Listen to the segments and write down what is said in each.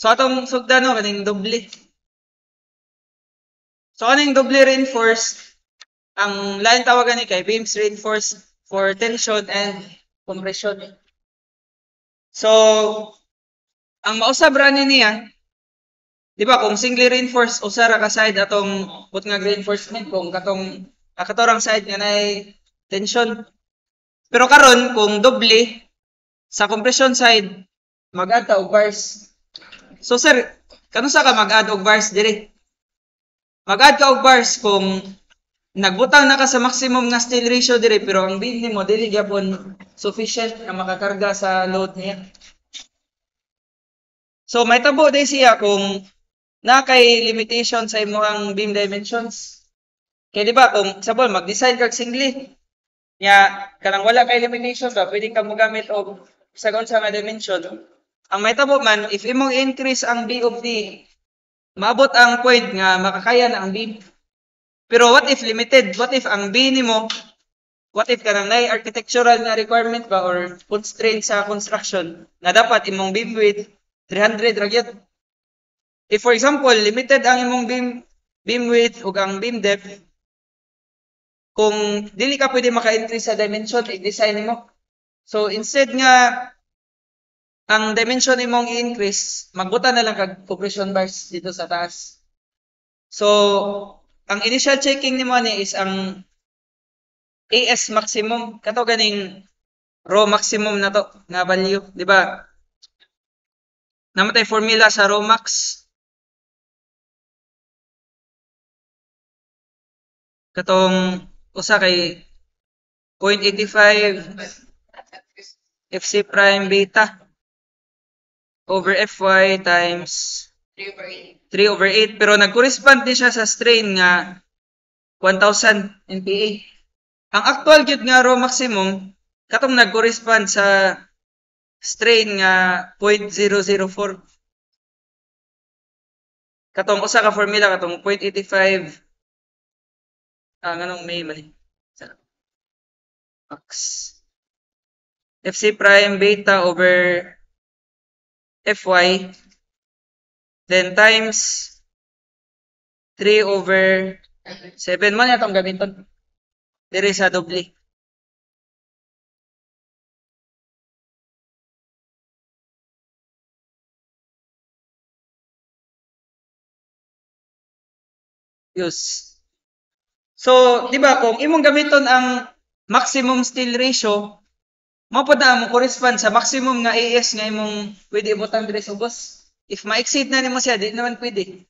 So atong sugdano kaning doble. So kaning doble reinforced, ang lain tawagan ni kay beams reinforced for tension and compression. So ang mausab ra niya, di ba kung singly reinforced usa ra ka side atong put nga reinforcement kung katorang side nga nay tension. Pero karon kung doble sa compression side mag-add ta og bars. So sir, kanusa ka mag-add og bars diri? Mag-add ka og bars kung nagbutang na ka sa maximum nga steel ratio diri pero ang beam nimo dili gyapon sufficient nga makakarga sa load niya. So may tabo day siya kung na kay limitation sa imong beam dimensions. Kaya di ba kung sabol mag-design kag singly nya kanang wala kay limitation ba pwede ka mogamit og sagon sa nga dimension. Ang may tabo man if imong increase ang B of D maabot ang point nga makakaya na ang beam. Pero what if limited? What if ang B nimo what if kanang nay architectural na requirement ba or constraint sa construction na dapat imong beam width 300 ra gyud. If for example limited ang imong beam width ug ang beam depth, kung dili ka pwede maka-increase sa dimension i-design nimo. So instead nga ang dimension nimong i-increase, magbuta na lang kag compression bars dito sa taas. So ang initial checking nimo ni is ang AS maximum kato ganing raw maximum na to nga value, di ba? Namatay formula sa raw max. Katong usa kay 0.85 FC prime beta over Fy times 3/8 pero nag-correspond din siya sa strain nga 1000 NPa. Ang actual gyud nga raw maximum katong nag-correspond sa strain nga 0.004. Katong usa ka formula katong 0.85 anong may mali. Max FC prime beta over Fy then times 3/7 man yatong gamiton diri sa doble. Use. So, di ba kung imong gamiton ang maximum steel ratio, mao pod na mo correspond sa maximum nga AS nga imong pwede ibutang diri sa ubos. If ma-exceed na nimo siya, di naman pwede.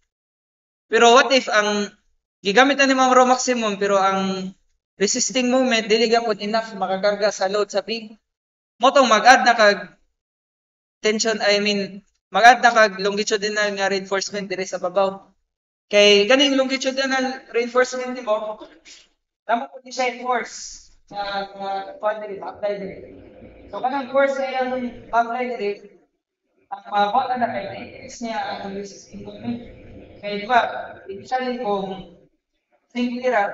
Pero what if ang gigamit na nimo ang raw maximum pero ang resisting moment dili gyapon enough makakarga sa load sa beam. Mo tong mag-add na kag tension, mag-add na kag longitudinal nga reinforcement diri sa babaw. Kay ganing longitudinal reinforcement nimo, tama po ni siya force sa quadri apply diri. So kanang force ay ang apply diri, ang mabot na kay x niya ang resisting moment. Kaya di ba, initially kung single ra,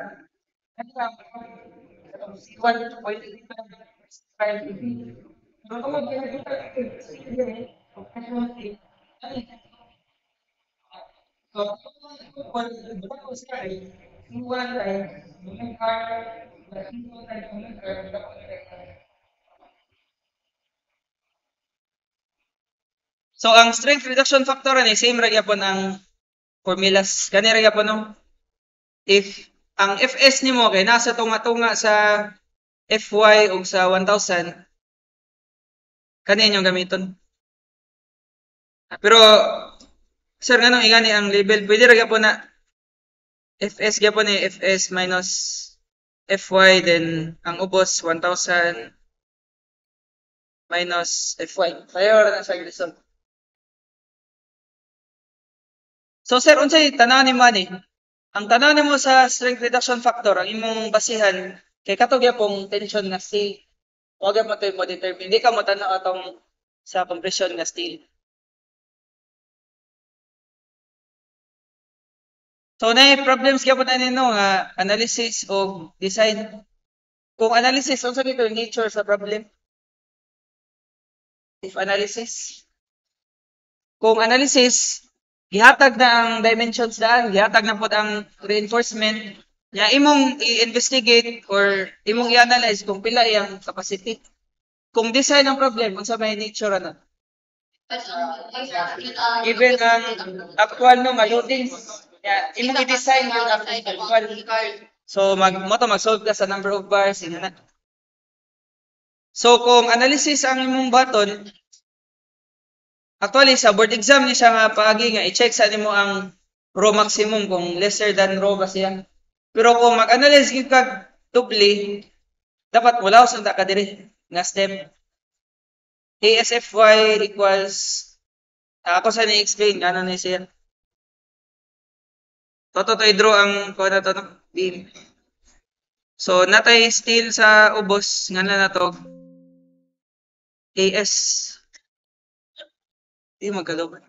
C1 2.85 pero kung mag-ginagawa so, kung ko siya ay C1 ay so ang strength reduction factor ni same ra gyapon ang formulas kani ra gyapon no. If ang Fs nimo kay nasa tunga-tunga sa Fy ug sa 1000 kani inyong gamiton. Pero sir nganong ingani ang label pwede ra gyapon na Fs gyapon ni Fs minus Fy then ang ubos 1000 minus Fy. Payo ra na sa result. So sir unsay tanaw nimo ani? Ang tanaw nimo sa strength reduction factor ang imong basihan kay kato gyapong tension nga steel. Wa gyapon mo mo determine. Hindi ka mo tanaw atong sa compression nga steel. So na problems gyapon ani no nga analysis o design. Kung analysis unsa dito nature sa problem? If analysis kung analysis, gihatag na ang dimensions daan, gihatag na pod ang reinforcement, ya imong i-investigate or imong i-analyze kung pila iyang capacity. Kung design ang problem, unsa may nature ana. Given ang actual no loadings, ya imong i-design yung actual. So mag-solve ka sa number of bars ina na. So kung analysis ang imong button, actually sa board exam ni siya nga paagi nga i-check sa nimo ang row maximum kung lesser than row ba siya. Pero kung mag-analyze gyud kag doble, dapat wala sa ka diri nga step. ASFY equals ako sa ni-explain ano ni siya. Toto to i-draw ang kuha na to no? Beam. So natay steel sa ubos nga na to AS. Di magkaloban.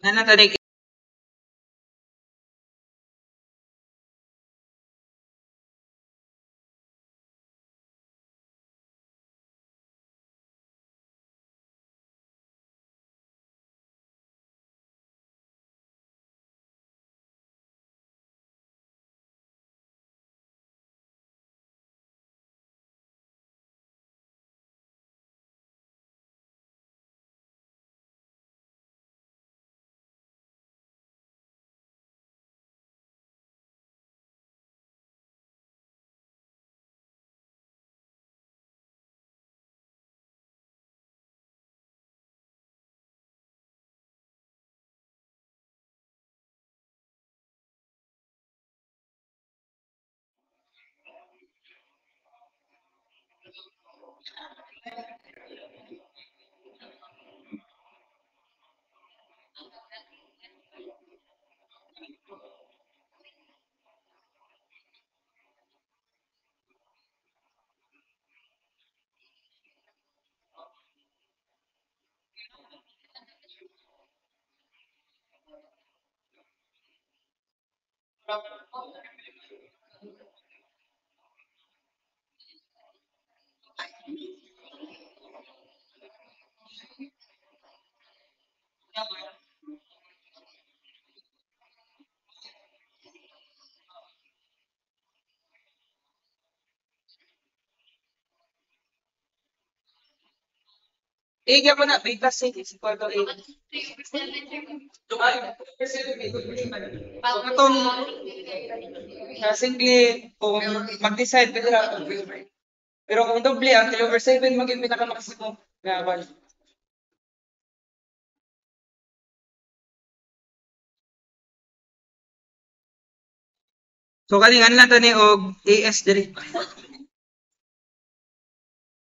Nga na to Iga mo na, beta C is equal to 8. Itong simply, kung mag-decide, pwede lang itong over. Pero kung doble, ang 3 over 7, maging pinaka-maximum na value. So, kaningan lang tani og AS diri.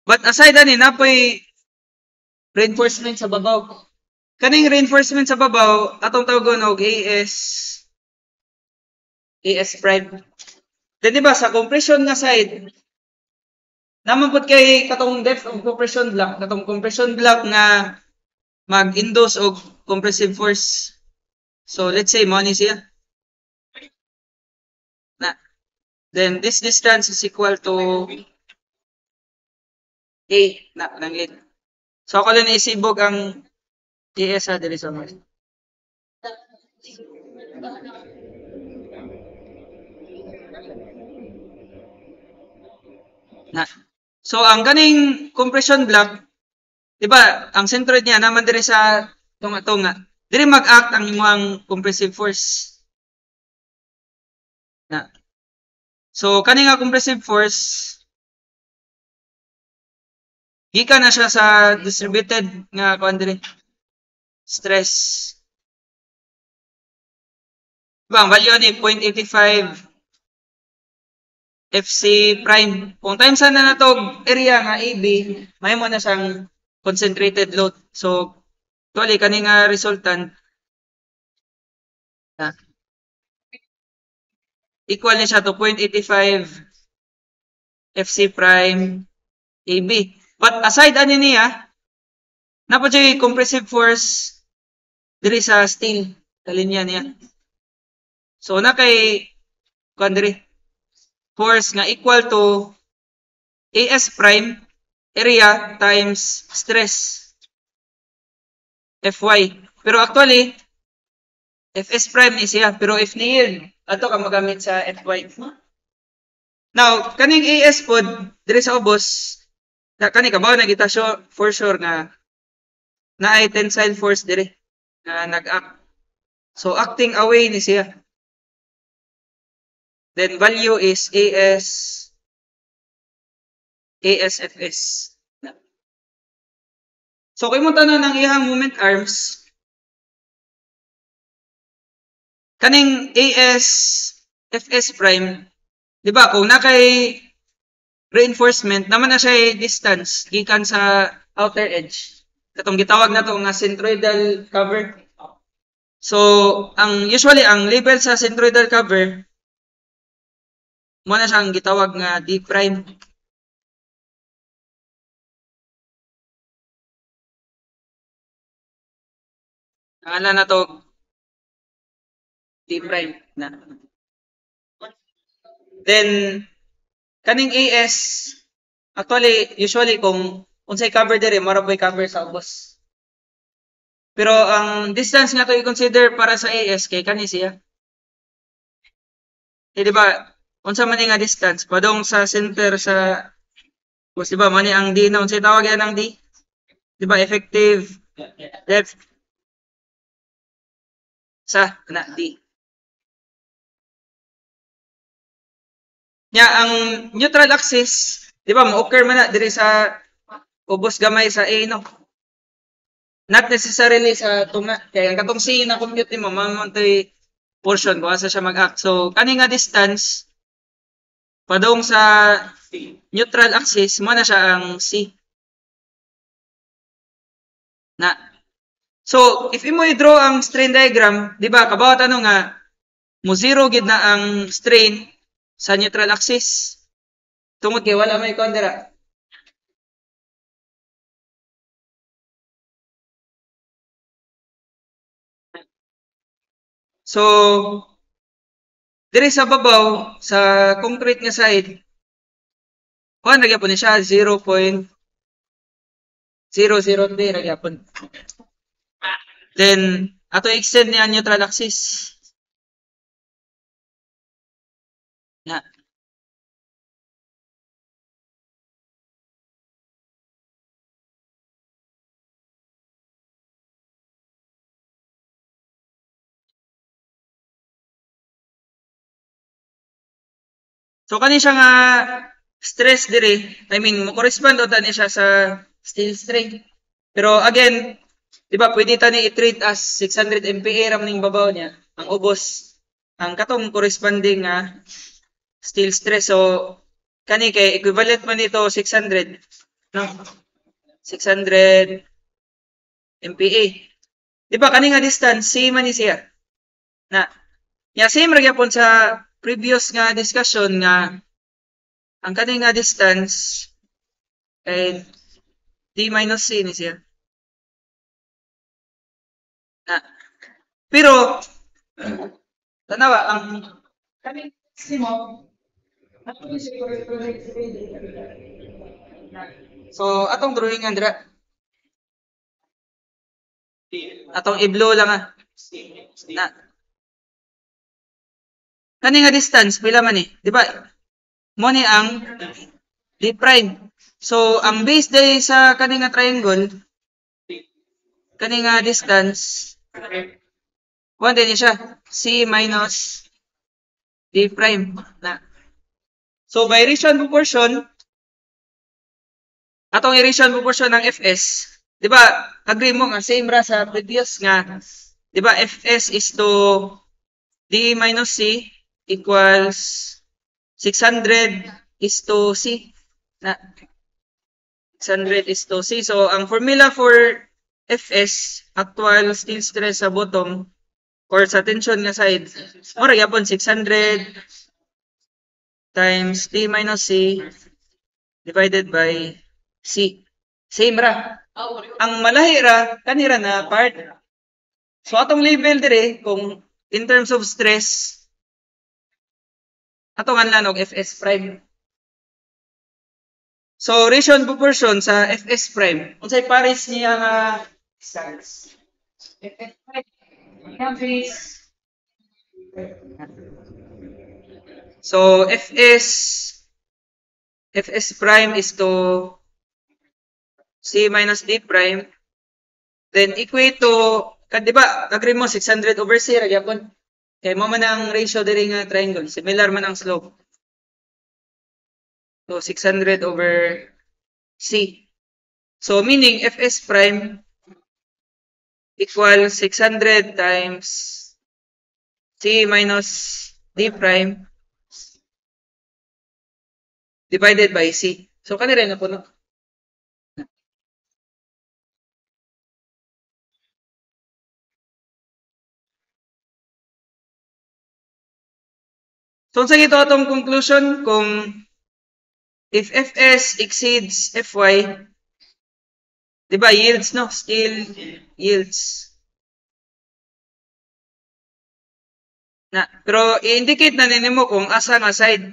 But aside ani, napoy reinforcement sa babaw. Kaning reinforcement sa babaw, atong tawagon og AS prime. Then diba sa compression nga side, naman pud kay katong depth of compression block, katong compression block nga mag-induce og compressive force. So let's say mo ni siya. Na. Then this distance is equal to A na nang 8. So ako lang naisibog ang AS ha diri sa mas. Na. So ang kaning compression block, di ba, ang centroid niya naman diri sa tunga-tunga. Diri mag-act ang imong compressive force. Na. So kani nga compressive force, gikan na siya sa distributed nga kuan diri stress. Diba, ang value ni 0.85 FC prime. Kung times na natog area nga AB, may mo na siyang concentrated load. So, actually, kani nga resultant, equal niya siya to 0.85 FC prime AB. But aside ani niya, napo siya compressive force diri sa steel, kalinya niya. So, na kay kuan diri force nga equal to AS prime area times stress Fy. Pero actually, Fs prime is siya. Pero if niil, ato ka magamit sa Fy. Now, kaning AS pod, diri sa ubos, kani kabaw na kita for sure nga na ay tensile force diri na nag-act. So, acting away ni siya. Then, value is ASFS. So, kung mo tanong ng iyang moment arms, kaning ASFS prime, di ba, kung nakay reinforcement, naman na siya distance gikan sa outer edge. Katong gitawag na to nga centroidal cover. So, usually ang label sa centroidal cover mo na siyang gitawag nga D prime. Ang alam na to D prime na. Then kaning AS actually usually kung unsay cover dire mara boy cover sa ubos. Pero ang distance nga to i-consider para sa AS kay kani siya. Eh, di ba? Unsa man nga distance padong sa center sa was di ba man ang D na unsay tawag yan ang D? Di ba effective depth sa na D. Nya ang neutral axis, di ba mo-occur man na diri sa ubos gamay sa A no. Not necessarily sa tunga. Kaya ang katong C na compute nimo mamontoy portion kung asa siya mag-act. So kani nga distance padong sa neutral axis mo na siya ang C. Na. So if imo i-draw ang strain diagram, di ba kabawat ano nga mo zero gid na ang strain sa neutral axis. Tungod kay wala may kon dira. So diri sa babaw sa concrete nga side kuan ra gyapon siya 0.003 ra gyapon. Then ato extend niya neutral axis. Na. So kani siya nga stress diri, I mean mo correspond o tani siya sa steel strain. Pero again, di ba pwede tani i-treat as 600 MPa ram ning babaw niya, ang ubos ang katong corresponding nga steel stress. So kani kay equivalent man nito 600 no 600 MPa. Di ba kani nga distance same man ni siya. Na nya same ra gyapon sa previous nga discussion nga ang kani nga distance ay D minus C ni siya. Na. Pero tanawa ang kani mo so atong drawing andra atong i-blow lang na kani nga distance pila man ni di ba mo ni ang D prime. So ang base day sa kani nga triangle kani nga distance 1 din siya C minus D prime na. So by ratio proportion atong i-ratio proportion ng Fs, di ba? Agree mo nga same ra sa previous nga, di ba? Fs is to D minus C equals 600 is to C. Na 600 is to C. So ang formula for Fs, actual steel stress sa bottom or sa tension nga side, mura gyapon 600 times D minus C divided by C. Same ra. Ang malahi ra kanira na part. So atong label dire kung in terms of stress atong anlan og Fs prime. So, ratio and proportion sa Fs prime. Unsay pares niya nga distance? Fs prime. So, Fs prime is to C minus D prime. Then, equate to, di ba, agree mo, 600 over C, ragyapon. Kaya mo man ang ratio diri nga triangle. Similar man ang slope. So, 600 over C. So, meaning, Fs prime equal 600 times C minus D prime divided by C. So, kanira na po, no? So, sa ito atong conclusion, kung if Fs exceeds Fy, di ba, yields, no? Still yields. Pero, i-indicate na ninyo kung asa nga side.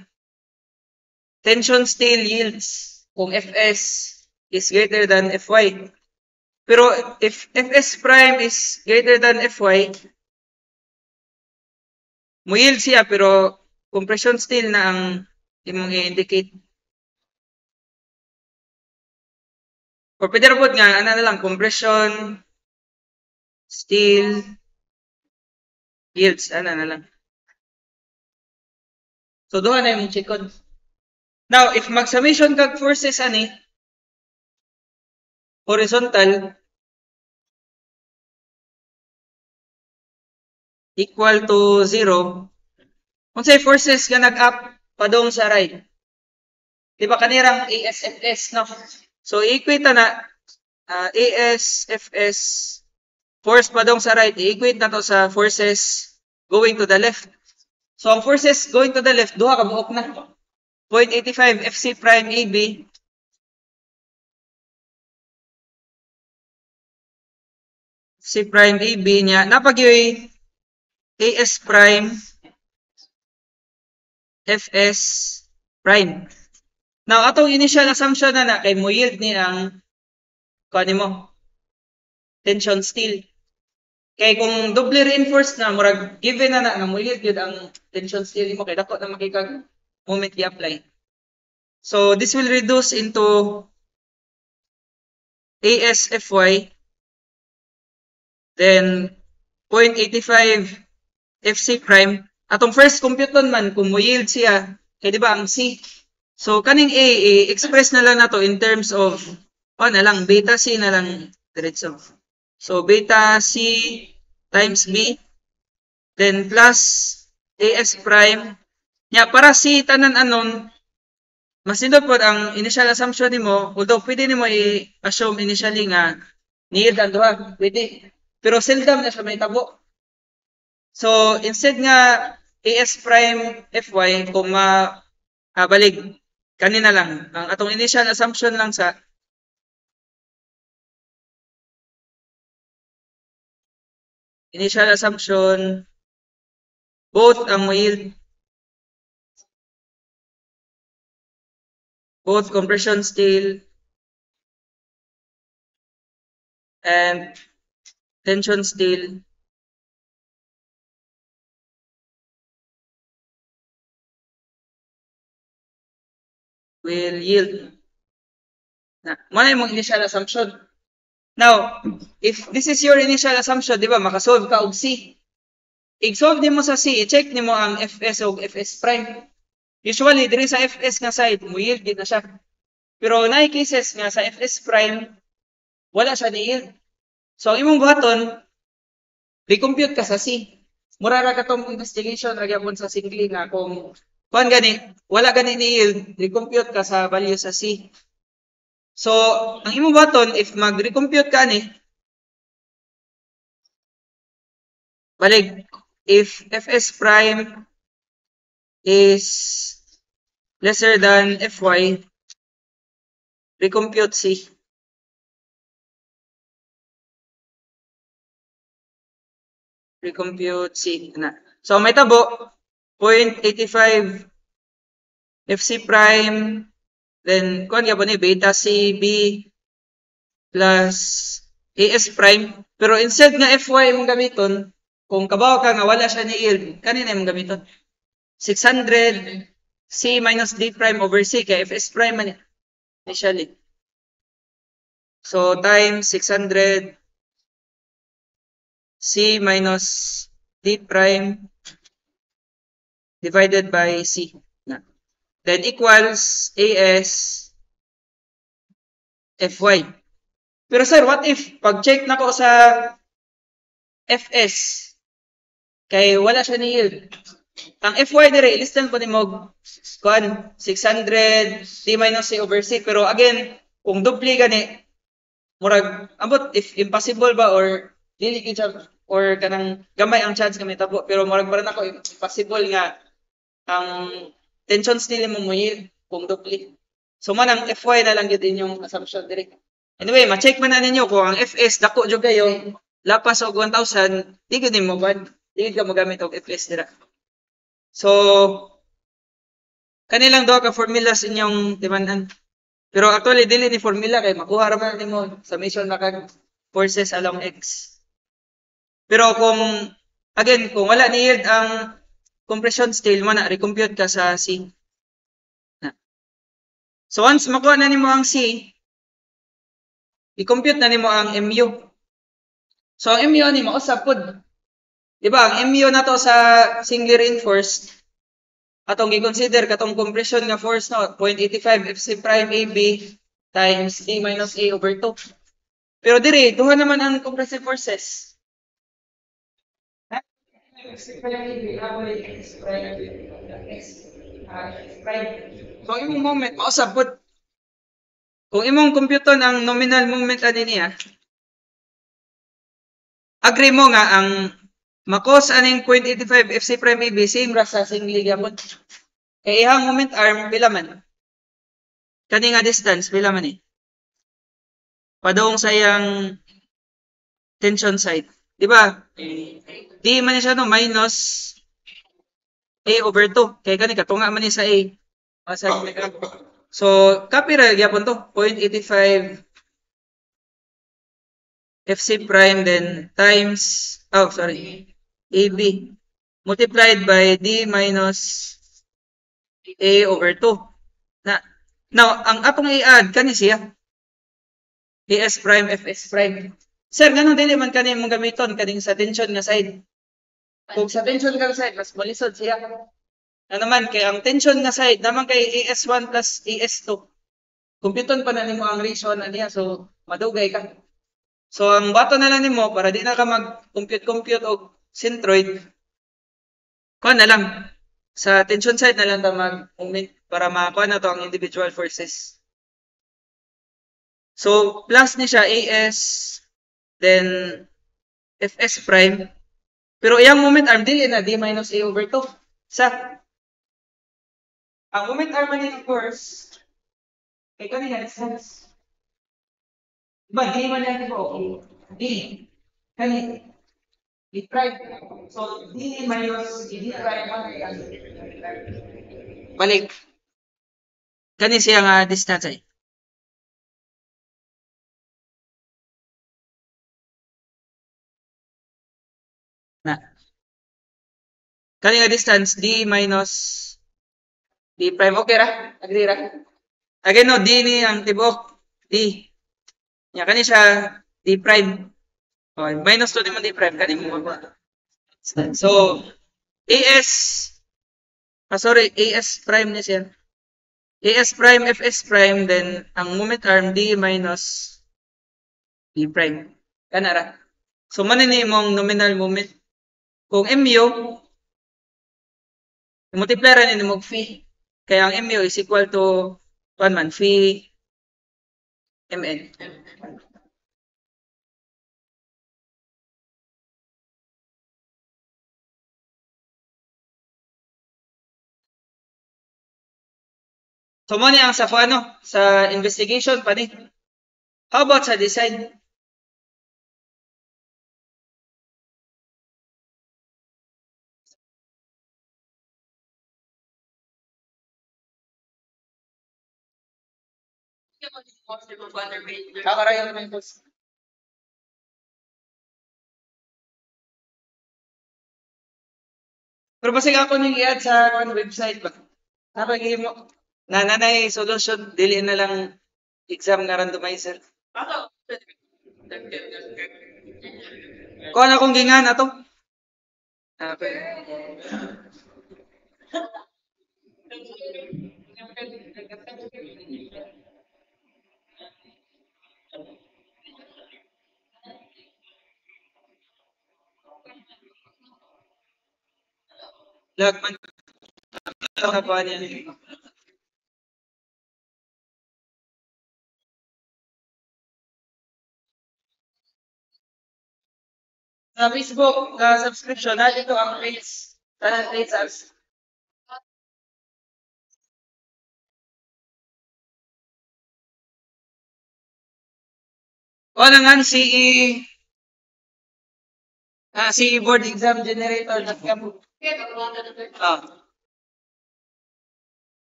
Tension still yields kung Fs is greater than Fy. Pero, if Fs prime is greater than Fy, mo yield siya, pero compression still na ang imong i-indicate. Or pwede rapod nga, ano na lang, compression, still, yields, ano na lang. So, doon na yung chikon. Now, if mag-summation kag forces ani, horizontal, equal to 0, kung say forces nga nag-up, padong sa right. Di ba kanirang ASFS, no? So, equate na ASFS, force padong sa right, i-equate na to sa forces going to the left. So, ang forces going to the left, duha ka buok na. 0.85 FC prime AB. FC prime AB niya, napagyoy AS prime Fs prime. Now, atong initial assumption na kay mo yield ni ang kuha mo tension steel. Kay kung doble reinforced na, murag given na nga mo yield yun ang tension steel mo, kay dako na makikag moment i-apply. So, this will reduce into ASFY, then 0.85 FC prime. Atong first computon man, kung mo yield siya, kay di ba ang C. So, kaning A, express na lang na to in terms of, na lang, beta C na lang diretso. So, beta C times B, then plus AS prime. Para C tanan anon, mas nindot po ang initial assumption nimo, although pwede nimo i-assume initially nga need ang duha, pwede. Pero seldom na siya may tabo. So, instead nga AS prime Fy, kung balik, kanina lang. Ang atong initial assumption lang sa initial assumption, both ang yield, both compression steel and tension steel will yield. Muna yung initial assumption. Now, if this is your initial assumption, di ba, makasolve ka og C. I-solve nimo sa C, i-check nimo ang Fs o Fs prime. Usually, diri sa Fs nga side, mo yield na siya. Pero na cases nga sa Fs prime, wala siya ni-yield. So, imong buhaton, recompute ka sa C. Mura ra katong investigation ra gyapon sa singli nga kung wala gani ni-yield, recompute ka sa value sa C. So, ang imong button, if mag-recompute ka ni, balik, if Fs prime is lesser than Fy, recompute C. Recompute C na. So, may tabo, 0.85 FC prime Then, kuan gyapon ni beta CB plus AS prime. Pero instead nga FY mong gamiton, kung kabaw ka nga wala siya ni yield, kanina mong gamiton. 600 C minus D prime over C kay FS prime man initially. So, times 600 C minus D prime divided by C. Then equals AS FY. Pero sir, what if pag-check na ko sa FS kay wala siya ni yield. Ang FY dire listan po ni mo kuan 600 D minus C over C pero again kung dupli gani murag ambot if impossible ba or dili gyud or kanang gamay ang chance kami tabo pero murag para nako impossible nga ang tensions nila mo yield kung dupli. So man ang FY na lang gyud inyong assumption dire. Anyway, ma-check man na ninyo kung ang FS dako jud kayo lapas og 1,000 di gyud nimo bad. Di ka magamit og FS dira. So kanilang duha ka formulas inyong timan-an. Pero actually dili ni formula kay makuha ra man nimo summation na kag forces along x. Pero kung again kung wala ni yield ang compression steel mo na recompute ka sa C. So once makuha na nimo ang C, i-compute na nimo ang MU. So ang MU ni mausap pud. Di ba? Ang MU na to sa singly reinforced atong gi-consider katong compression nga force no 0.85 FC prime AB times D minus A over 2. Pero dire duha naman ang compressive forces. So imong moment mausap pud. Kung imong computon ang nominal moment ani niya, agree mo nga ang makos aning 0.85 FC prime AB same ra sa singly gyapon. Kay ihang moment arm pila man? Kani nga distance pila man ni? Padung sa iyang tension side. Di ba? Di man ni siya no minus A over 2. Kay kani katunga man ni sa A. So, copy ra gyapon to 0.85 FC prime then times AB multiplied by D minus A over 2. Now, ang atong i-add kani siya AS prime FS prime. Sir, ganun dili man kani mong gamiton kaning sa tension nga side. Kung sa tension nga side mas malisod siya. Ano naman kay ang tension nga side naman kay AS1 plus AS2. Kumpiton pa na nimo ang ratio na niya so madugay ka. So ang bato na lang nimo para di na ka mag-compute og centroid. Kuha na lang sa tension side na lang ta mag-moment para makuha na to ang individual forces. So plus ni siya AS then FS prime. Pero iyang moment arm dili na D minus A over 2. Sa ang moment arm ni of course kay kanina distance. Diba, D man yan po. D. Kani. D prime. So, D minus D prime. Balik. Kani siya nga distance ay. Na. Kani nga distance D minus D prime. Okay ra? Agree ra? Again no, D ni ang tibok. D. Nya kani siya D prime. Oh, minus 2 naman D prime kani mo. So AS sorry, AS prime ni siya. AS prime FS prime then ang moment arm D minus D prime. Kana ra. So man ni imong nominal moment. Kung MU multiply ra ni mo phi. Kaya ang MU is equal to 1 man phi MN. So mo ni ang sa ano sa investigation pa ni. How about sa design? Kakarayo naman yung post. Pero basig ako nang i-add sa website ba? Napagay mo. Nanay solution, dili na lang exam na randomizer. Kung akong gingan ato. Okay. Lagman ka pa niya. Sa Facebook, subscription, na dito ang rates. Tanang rates as. O nangan CE board exam generator.com. Ah.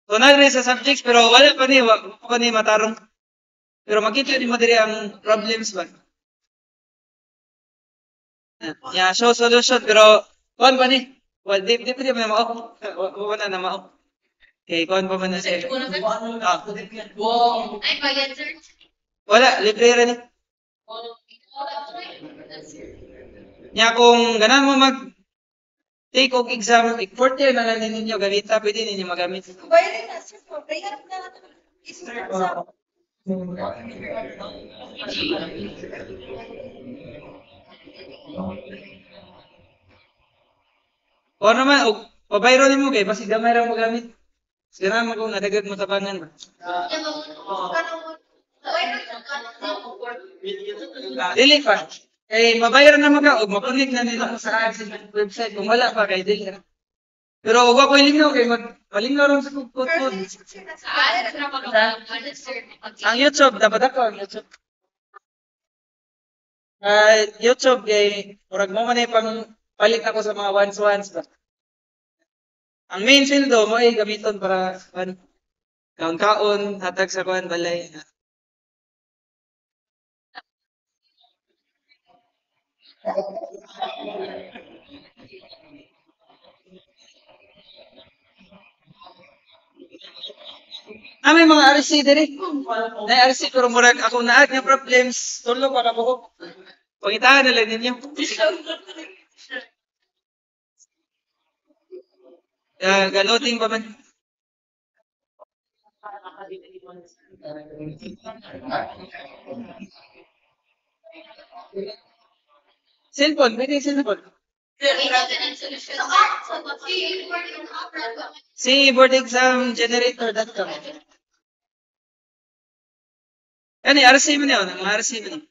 So nagre sa subjects pero wala pa ni matarong. Pero makita ni mo diri ang problems ba. Yeah, show solution pero kuan pa ni. Well, di pa na mao. Wala na mao. Okay, kuan pa man na siya. Ah. Ay, bayad, sir. Wala, libre ra ni. Nya kung ganan mo mag take og exam, fourth year na lang ninyo gamita, pwede ninyo magamit. Bayarin na, sir. Bayarin na. O naman, og pabayro nimo kay basi gamay ra mo gamit. Sira mo kung nadagag mo tabangan ba. Dili pa. Kay mabayaran naman ka og makunik na nila sa website kung wala pa kay dili. Pero wag ko ilingaw kay malingaw ron sa kod. Ang YouTube dapat ako ang YouTube. YouTube kay murag mo man pang palit ako sa mga ones ba. Ang main field do mo ay gamiton para kaon hatag sa kuan balay. May mga RC diri. Na RC pero murag ako naad nga problems tulo pa ka buhok. Pangitahan na lang ninyo. Galoting pa man. Cellphone, pwede cellphone. Board exam generator.com. Ano, RC mo na yun. Mga RC mo na.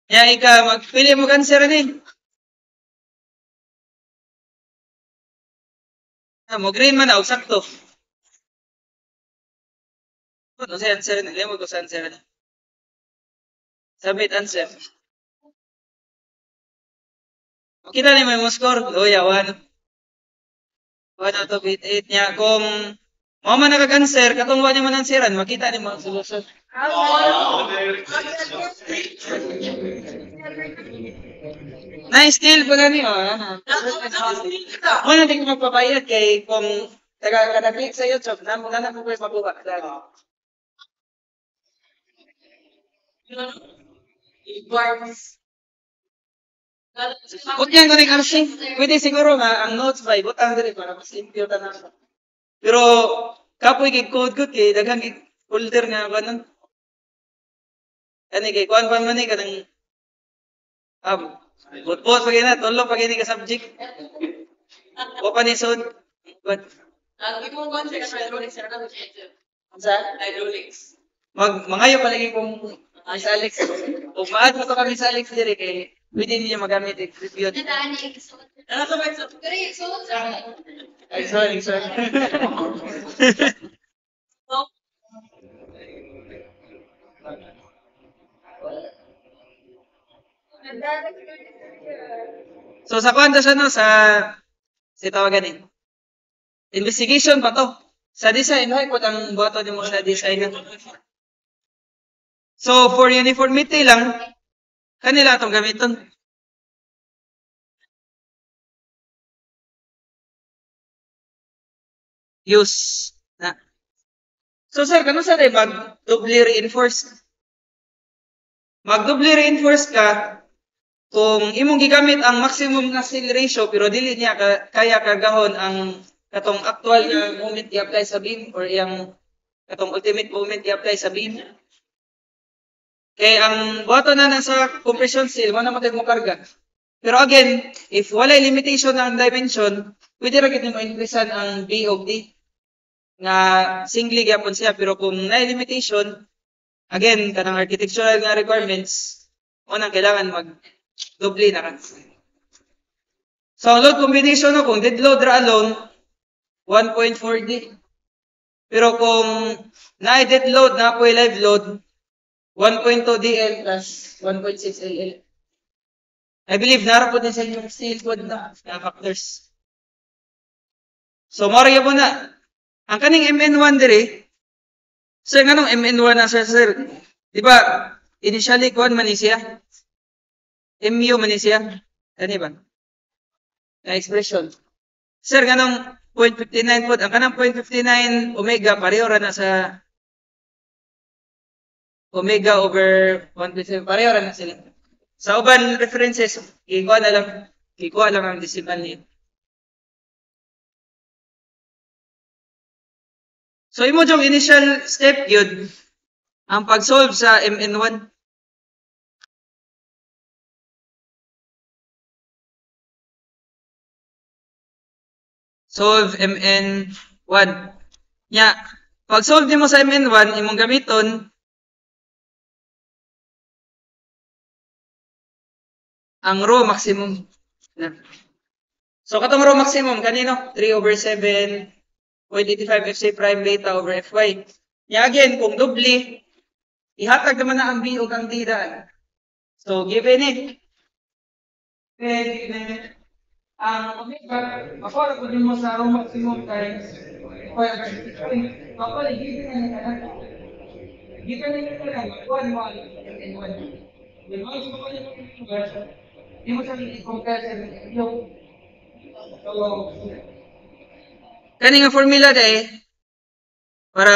Kaya ika, magpili mo cancer ni. Mo green man ako, sakto. Ano sa answer na? Lemon ko sa answer na. Submit answer. Kita ni mo score. O, yawan. 1 out of 8 niya. Kung mo man nagag-answer, katong wala man answeran, makita ni mo ang solusyon. Na-steal po na niyo. Mo na din magpabayad kay kung taga-click sa YouTube, na po kayo mabuha. Huwag niyan ko rin RC. Pwede siguro nga ang notes ba, ibutang din para mas limpyo na. Pero kapoy kay code kay daghang folder nga ba nun. Ani kay kuan pa man ni kanang bot pag ina tulo pag ini ka subject. O pa ni sud. But Ibang concept sa hydraulics, sir, ano sa hydraulics. Mangayo palagi kung sa Alex. O maad mo to kami sa Alex dire kay pwede niyo magamit i-review. Nadaan niya yung Ano to ba ito? Pero yung suot sa Ay, sorry. So sa kwanta siya no, sa tawagan eh. Investigation pa to. Sa design, hay po ang boto ni mo sa design na. So, for uniformity lang, kanila itong gamiton. Use. Na. So, sir, kano sa tayo mag-doubly reinforce? Mag-doubly reinforce ka kung imong gigamit ang maximum na steel ratio pero dili niya kaya kagahon ang katong actual na moment i-apply sa beam or yung katong ultimate moment i-apply sa beam. Kaya ang buhaton na sa compression steel, mo na matag mo karga. Pero again, if walay limitation ang dimension, pwede ra gid mo increasean ang B of D nga singly gyapon siya pero kung na limitation, again kanang architectural nga requirements, unang kailangan mag doble na ka. So ang load combination no, kung dead load ra alone 1.4D. Pero kung na dead load na po live load 1.2 DL plus 1.6 LL. I believe narapod din sa inyong steel code na factors. So, mariya po na. Ang kaning MN1 dire, sir, ganong MN1 na sir? Di ba, initially, kuhan man siya? MU man siya? Ano ba? Na expression. Sir, ganong 0.59 po. Ang kanang 0.59 omega, pareho ra na sa omega over 1.7. Pareho ra na sila. Sa uban references, ikuha lang ang decimal niya. So, imo yung initial step yun, ang pag-solve sa MN1. Solve MN1. Nya, pag-solve mo sa MN1, imong gamiton ang rho maximum. So, katong rho maximum, kanino? 3 over 7, 0.85 FC prime beta over Fy. Nya again, kung doble, ihatag naman na ang B o ang D daan. So, given it. Then, ang omega, makuha ko din mo sa rho maximum times Fy over 6. Makuha, given na nila na. Given na nila na, makuha mo ang MN1. Then, once makuha niyo ang conversion, hindi mo sabi i-compare sa yung kani nga formula day para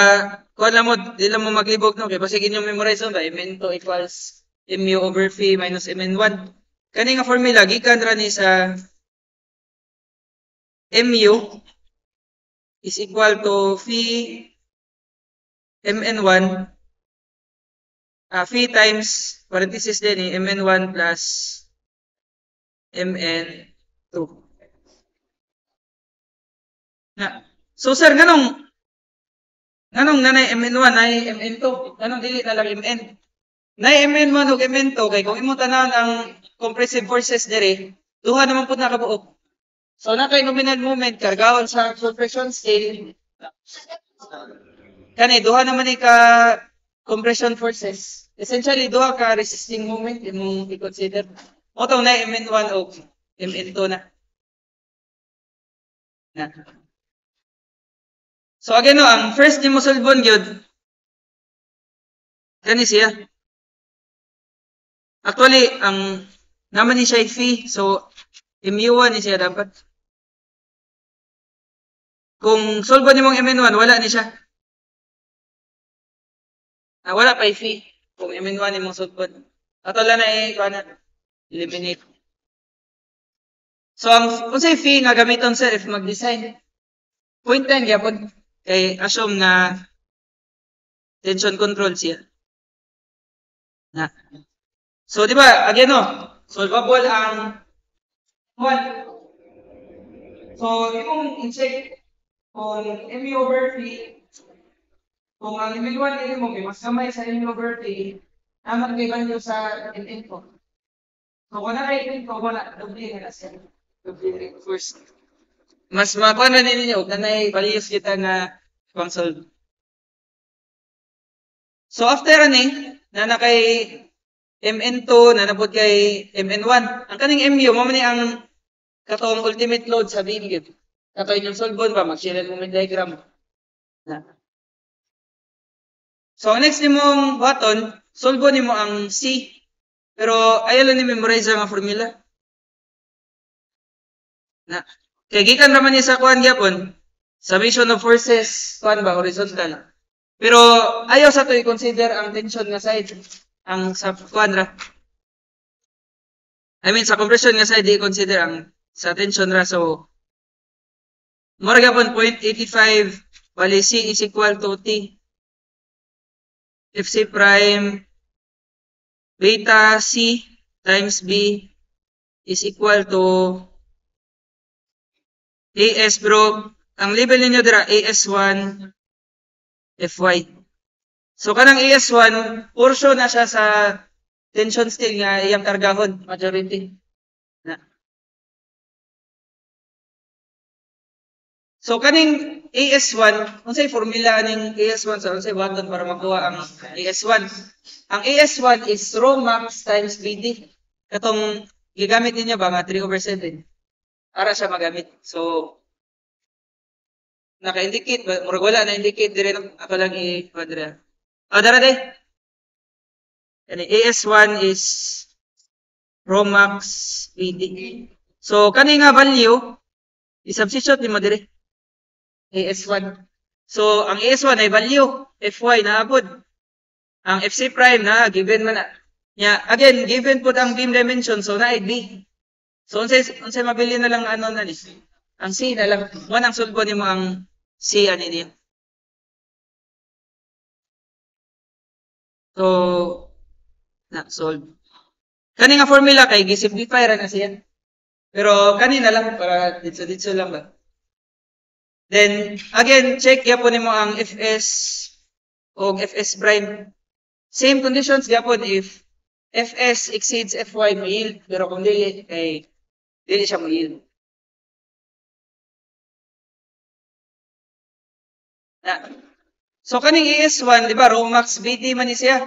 kuha lang mo, di lang mo maglibog no kay basig inyong memorize ba MN2 equals mu over phi minus MN1. Kani nga formula gikan ra ni sa mu is equal to phi MN1 phi times parenthesis din ni MN1 plus MN2. Na. So sir, ganong nanay MN1, nanay MN2, ganong dili na lang MN. Nay MN1 ug MN2 kay kung imong tanan ang compressive forces dire, duha naman pud nakabuok. So na kay nominal moment kargahon sa compression steel. Kani duha naman ni ka compression forces. Essentially duha ka resisting moment imong i-consider. Mo tong nay MN1 ug MN2 na. So again no, ang first ni mo sulbon gyud kani siya. Actually, ang naman ni siya phi, so mu1 ni siya dapat. Kung sulbon nimong MN1, wala ni siya. Wala pa phi kung MN1 nimong sulbon. Ato lang na eliminate. So ang unsay phi nga gamiton sa if mag-design 0.10 gyapon. Kay assume na tension control siya. Na. So di ba again no, solvable ang 1. So imong i-check kung mu over phi kung ang MN1 din mo mas kamay sa mu over phi naman kay value sa MN ko. So kung na kay ko wala doble na siya. Doble first. Mas makuha na ninyo, nanay values kita nga pang-solve. So after ani, na kay MN2, na napod kay MN1. Ang kaning MU, mo man ang katong ultimate load sa beam gyud. Kato inyong solvon ba, mag-share moment diagram. So ang next nimong button, solvo nimo ang C. Pero ayaw lang ni memorize ang formula. Na. Kaya gikan naman niya sa kuan gyapon. Summation of forces, kuan ba, horizontal. Pero ayaw sa to i-consider ang tension nga side. Ang sa kuan ra. I mean, sa compression nga side, i-consider ang sa tension ra. So, mura gyapon 0.85, bali C is equal to T. FC prime beta C times B is equal to AS, bro. Ang label ninyo dira AS1 FY. So kanang AS1 portion na siya sa tension steel nga iyang kargahon majority. Na. So kaning AS1, unsay formula ning AS1 sa unsay button para makuha ang AS1? Ang AS1 is rho max times BD. Katong gigamit ninyo ba nga 3/7 para siya magamit. So naka-indicate ba? Murag wala na-indicate dire ako lang i-quadra. Dara day. Kani AS1 is rho max BD. So kani nga value i-substitute nimo dire. AS1. So ang AS1 ay value FY na abot. Ang FC prime na given man na. Nya again given pud ang beam dimension so na B. So unsay mabili na lang ano na ni. Ang C na lang. Mo nang sulbo nimo ang C ani niya. So na solve. Kani nga formula kay gi-simplify ra na siya. Pero kani na lang para dito lang ba. Then again check gyapon nimo ang FS o FS prime. Same conditions gyapon if FS exceeds FY mo yield pero kung dili kay dili siya mo yield. So kaning AS1 di ba rho max BD man ni siya.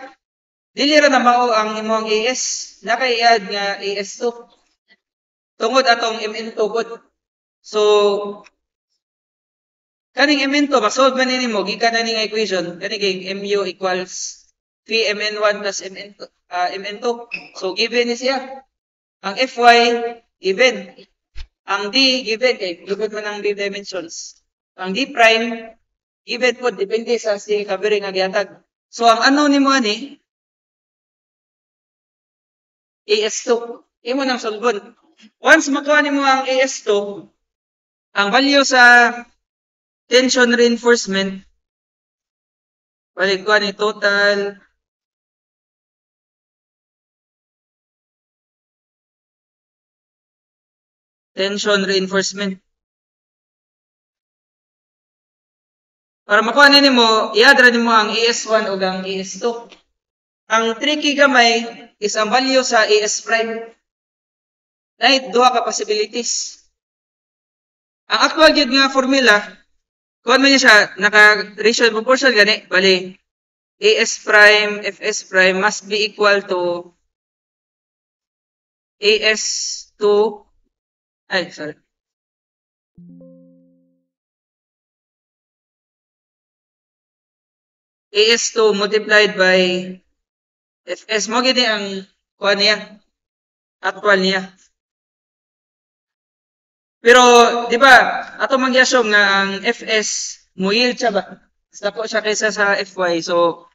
Dili ra na mao ang imong AS nakay-add nga AS2. Tungod atong MN2 pod. So kaning MN2 masolve man nimo gikan na ning equation kani kay MU equals VMN1 plus MN2. So given ni siya. Ang FY given. Ang D given kay given man ang D dimensions. Ang D prime given po depende sa si covering nga gihatag. So ang ano nimo ani AS2. Imo nang solvon. Once makuha nimo ang AS2, ang value sa tension reinforcement balik ko ni total tension reinforcement. Para makuha nimo, i-add nimo ang AS1 ug ang AS2. Ang tricky gamay is ang value sa AS prime. Dahil duha ka possibilities. Ang actual gyud nga formula, kuan man niya siya naka-ratio proportion gani, bali AS prime, FS prime must be equal to AS2 AS2 multiplied by FS mo gini ang kuan niya actual niya. Pero di ba ato mangyasong nga ang FS mo yield siya ba? Basta po siya kaysa sa FY. So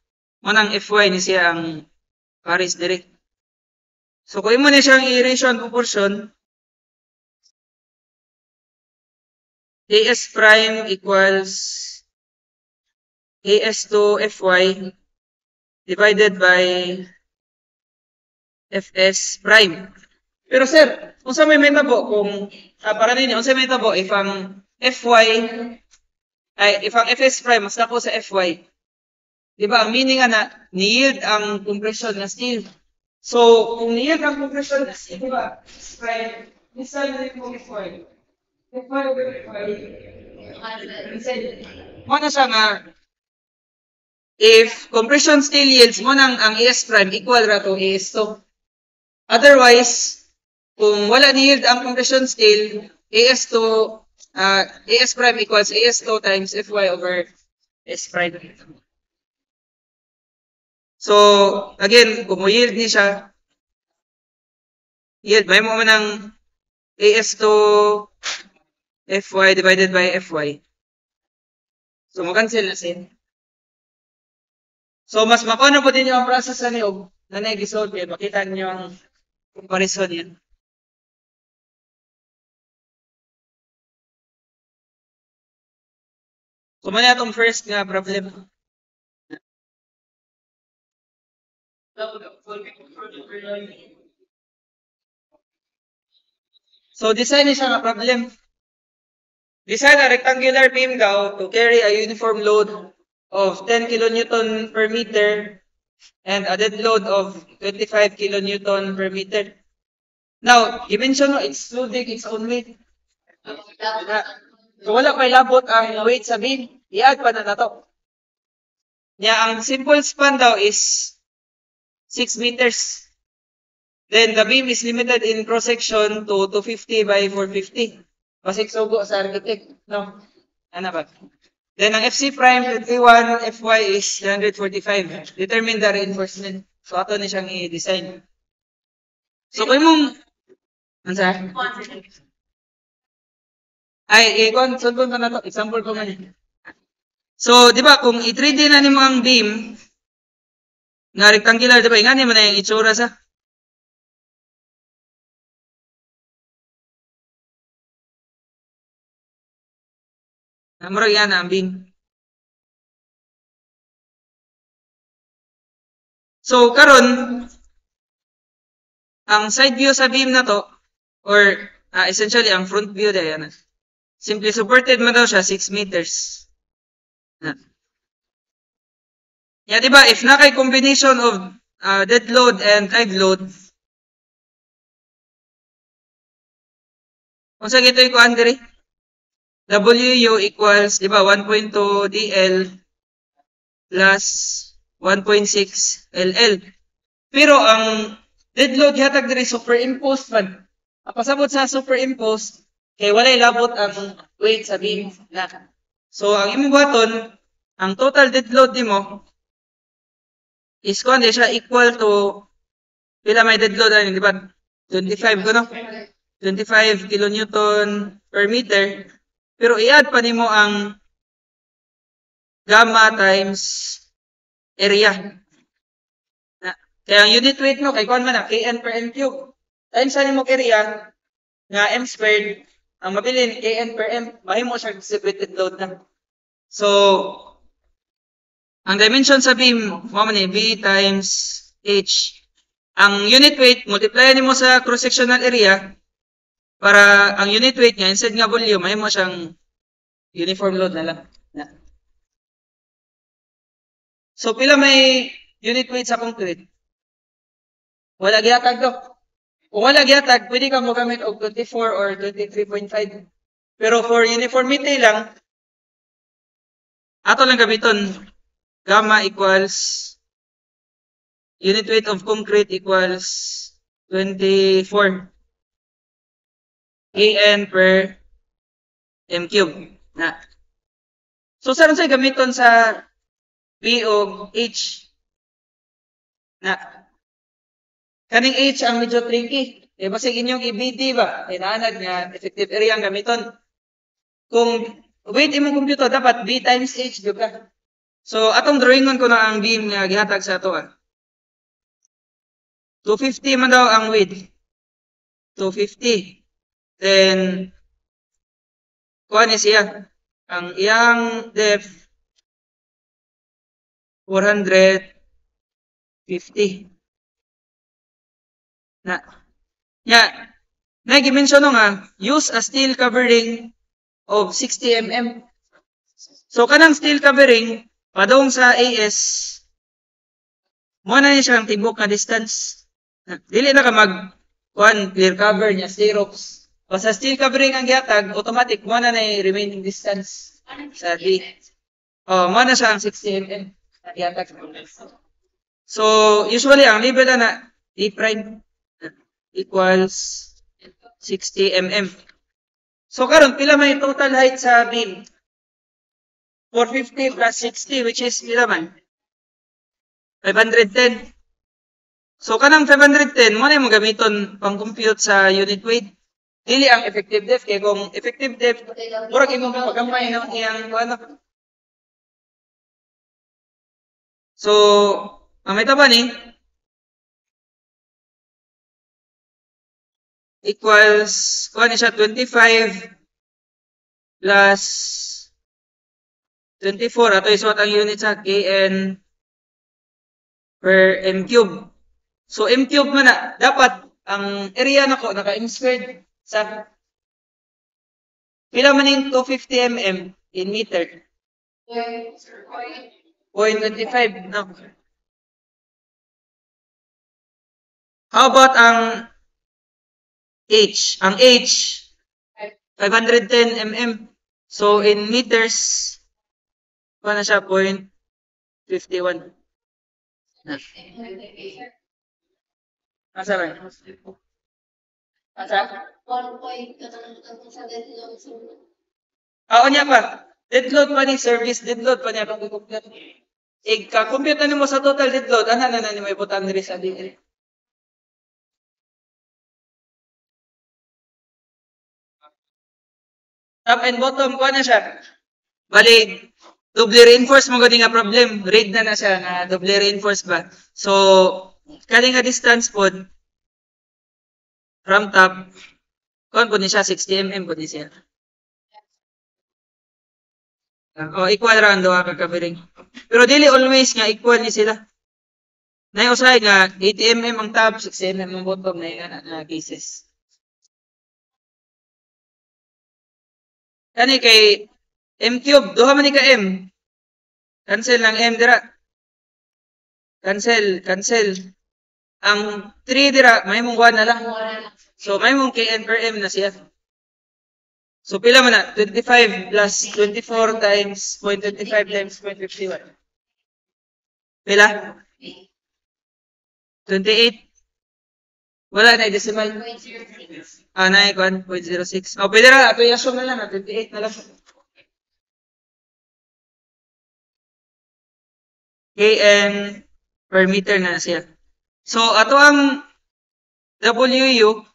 manang FY ni siya ang Paris direct. So kung imo ni siyang i-ratio proportion AS prime equals AS2 FY divided by FS prime. Pero sir, unsa may metabo kung para ninyo, unsa may metabo if ang FY if ang FS prime mas dako sa FY. Di ba ang meaning ana ni-yield ang compression nga steel. So kung ni-yield ang compression nga steel, di ba? FS prime inside na yung FY. FY over FY. Mo na siya nga if compression steel yields mo nang ang AS prime equal ra to AS2. Otherwise, kung wala ni yield ang compression steel, AS2 AS prime equals AS2 times FY over S prime. So, again, kung yield ni siya, yield, may mo man ng AS to FY divided by FY. So, mag-cancel na sin. So, mas makano po din yung process na niyo na nag-resolve yan. Makita niyo ang comparison yan. So, muna itong first nga problem. So, design niya siya nga problem. Design a rectangular beam daw to carry a uniform load of 10 kilonewton per meter and a dead load of 25 kilonewton per meter. Now, i-mention mo, excluding its own weight. So, wala pa ilabot ang weight sa beam. I-add pa na to. Ang simple span daw is 6 meters. Then, the beam is limited in cross-section to 250 by 450. Pasik sugo sa architect. No? Ano ba? Then, ang FC prime 21 FY is 145. Determine the reinforcement. So, ato na siyang i-design. So, kung mong... Ano sa? Ay, solve ko na to. Example ko man. So, di ba, kung i-3D na nimo ang beam, nga rectangular, di ba, nga nimo na yung itsura sa? Namuro yan ang beam. So, karon ang side view sa beam na to, or essentially ang front view na yan, simply supported mo daw siya 6 meters. Yeah, di ba, if na kay combination of dead load and drive load, kung sa gito yung kuhan diri, WU equals, di ba, 1.2 DL plus 1.6 LL. Pero ang dead load hatag diri superimposed man. Pasabot sa superimposed, kay walay labot ang weight sa beam na. So, ang imong buhaton, ang total dead load nimo is kung siya equal to, pila may dead load, di ba? 25 ko, no? 25 kilonewton per meter. Pero i-add pa nimo ang gamma times area. Kaya ang unit weight mo, kay kuan man na, kn per m cube. Times sa nimo area, nga m squared, ang mabilin, kn per m, mahimo siya distributed load na. So, ang dimension sa beam, mo man B times H. Ang unit weight, multiply nimo sa cross-sectional area, para ang unit weight nga, instead nga volume, mahimo siyang uniform load na lang. So, pila may unit weight sa concrete? Wala gihatag do. Kung wala gihatag, pwede ka mo gamit og 24 or 23.5. Pero for uniformity lang, ato lang gamiton, gamma equals, unit weight of concrete equals 24 kN per m cube. So, saan sa'yo gamiton sa B o H? Kaning H ang medyo tricky. Basig inyong i-BD ba? Inaanad nga, effective area ang gamiton. Kung weight imong computer, dapat B times H, di ba? So, atong drawingon ko na ang beam nga gihatag sa ato. 250 man daw ang weight. 250. Then, kuha niya siya. Ang iyang depth, 450. Nag-mention nga, use a steel covering of 60 mm. So, kanang steel covering, padong sa AS, muna niya siyang tibok na distance. Dili na ka clear cover niya, stirrups. Basta steel covering ang gihatag, automatic, muna na yung remaining distance sa D. Muna siya ang 60 mm na gihatag. So, usually, ang label na D prime equals 60 mm. So, karon pila may total height sa beam? 450 plus 60, which is pila man? 510. So, kanang 510, mo na yung gamiton pang-compute sa unit weight. Dili ang effective depth. Kaya kung effective depth, murag imong paggamay ng iyang ano. So, may taba ni equals, kuha ni siya 25 plus 24. Ato isuot ang unit sa kn per m cube. So, m cube man na. Dapat, ang area na ko, naka m squared sa pila man yung 250 mm in meter. 0.25. No. How about ang H? Ang H, 510 mm. So, in meters, paano siya? 0.51. Asa ba? Asa? 1 point sa deadload. Niya pa. Deadload pa ni service, deadload pa niya kung i-compute. Ika-compute na mo sa total deadload, ano na ni may butang diri sa diri. Top and bottom, kuha na siya. Bali, double reinforce mo gani nga problem. Read na siya na double reinforce ba. So, kani nga distance pod from top, kuha po ni siya 60 mm po ni siya. Equal ra ang duha ka kabiring. Pero dili always nga equal ni sila. Nay usay nga 80 mm ang top, 60 mm ang bottom na cases. Kani kay m cube, duha man ni ka m. Cancel lang m dira. Cancel. Ang 3 dira, may mong 1 na lang. So, may mong kn per m na siya. So, pila man na? 25 plus 24 times 0.25 times 0.51. Pila? 28. Wala na, decimal. Na, 1.06. Pwede na, ato i-assume na lang, 28 na lang. Kn per meter na siya. So, ato ang WU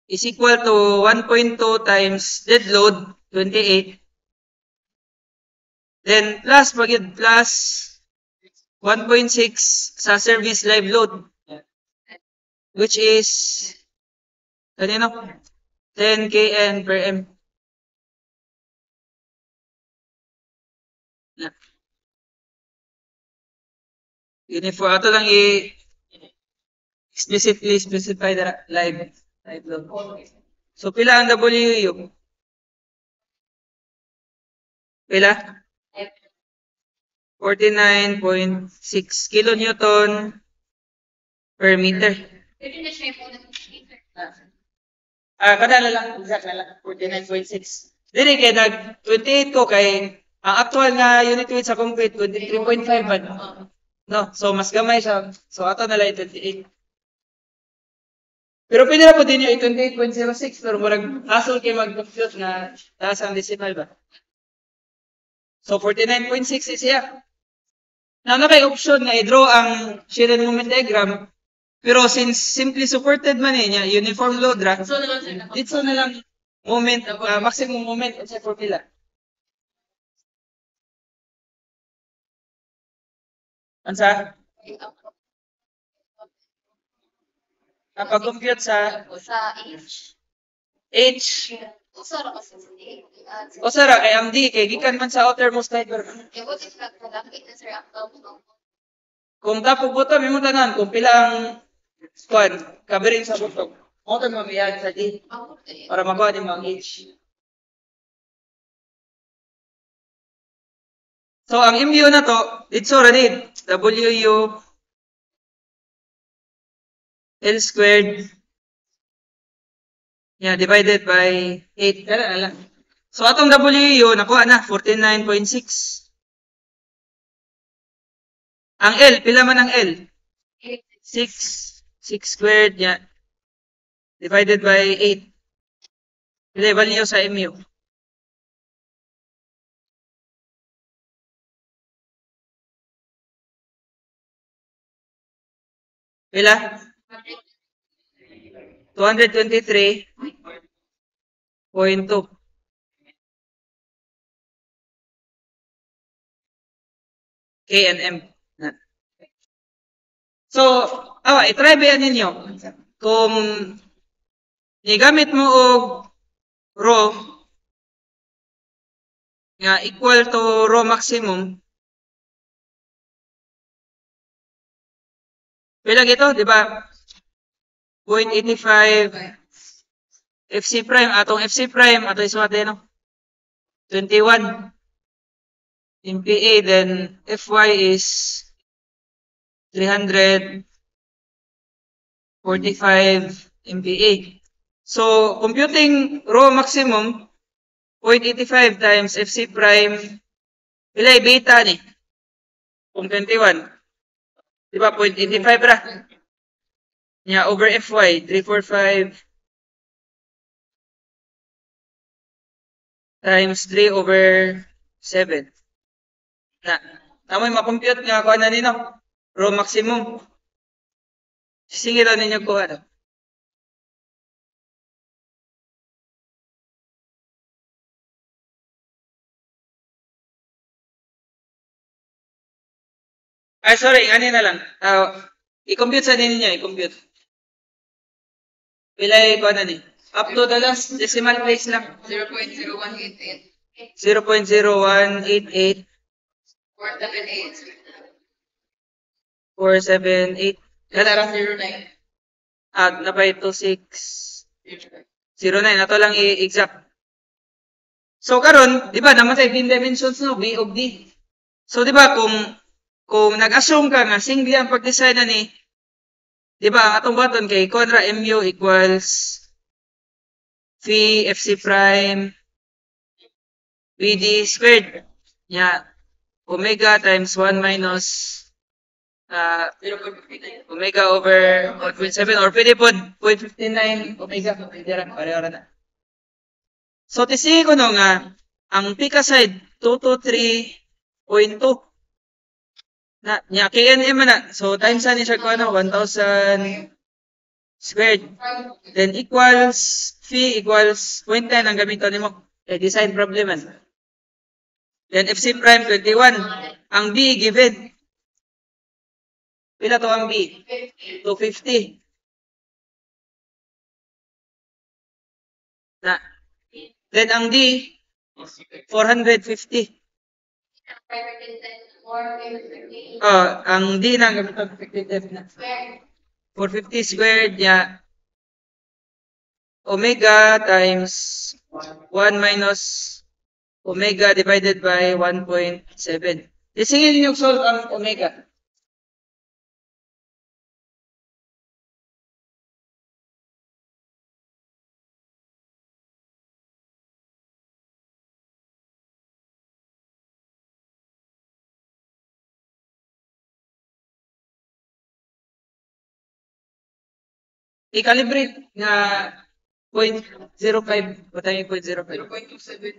is equal to 1.2 times dead load, 28. Then, plus 1.6 sa service live load, which is, kanino? 10 kN per m. Uniform. Ato lang explicitly specify the live load. So, pila ang WU? Pila? 49.6 kilonewton per meter. Kada na lang, exact na lang, 49.6. Dili kay nag 28 ko kay ang actual na unit weight sa concrete 23.5 man. No, so mas gamay siya. So ato na lang 28. Pero pwede na po din yung 28.06 pero murag hassle kay mag-compute na taas ang decimal ba. So 49.6 is siya. Now na kay option na i-draw ang shear and moment diagram. Pero since simply supported man niya, uniform load ra. Dito na lang moment, maximum moment sa formula. Ansa? Pag-compute sa H. H. Usara kasi Usara kay ang D kay gikan man sa outermost fiber. Kung tapog button imo tanan kung pila ang squad covering sa button. Mo tan mamiyag sa D para makuha ni ang H. So ang MU na to, dito ra din. WU L squared divided by 8. Kaya na lang. So, atong WU, nakuha na, 49.6. Ang L, pila man ang L? 6. 6 squared, divided by 8. Pila value sa MU? Pila? 223.2. KNM. So, i-try ba yan ninyo? Kung igamit mo og raw nga equal to raw maximum, pila gito, di ba? 0.85 FC prime, atong FC prime, ato isuwat din, no? 21 MPa, then Fy is 345 MPa. So, computing raw maximum, 0.85 times FC prime, ilay beta ni? Kung 21. Di ba, 0.85 ra? Nya, over Fy, 345 times 3 over 7. Namoy makompute nga kuha na nino. Raw maximum. Singilan ninyo kuha na. Ay, sorry, ani na lang. I-compute sa ninyo, i-compute. Pilay kuha na ni. Up to the last decimal place lang. 0.0188. 0.0188. 478. 478. Kana ra? 09. Napay 2609. Ato lang i-exact. So karon, di ba naman sa bin dimensions no, B of D. So di ba kung nag-assume ka nga single ang pag-design na ni, di ba ang atong button kay contra mu equals phi FC prime PD squared. Nya omega times 1 minus omega over 1.7 or pwede po 0.59 omega. Pareho na. So, tisihin ko no nga, ang pika side, 223.2. Nya, KNM na. So, times na siya ko, 1,000 squared. Then, equals, phi equals 0.9 ang gamiton mo. Design problem. Then, FC prime 21. Ang B, given. Pila to ang B? 250. Then, ang D, 450. Ang D na gamiton effective na. 450 squared niya omega times 1 minus omega divided by 1.7. Isingin niyo solve ang omega. I-calibrate na 0.05. Patay 0.05. 0.27.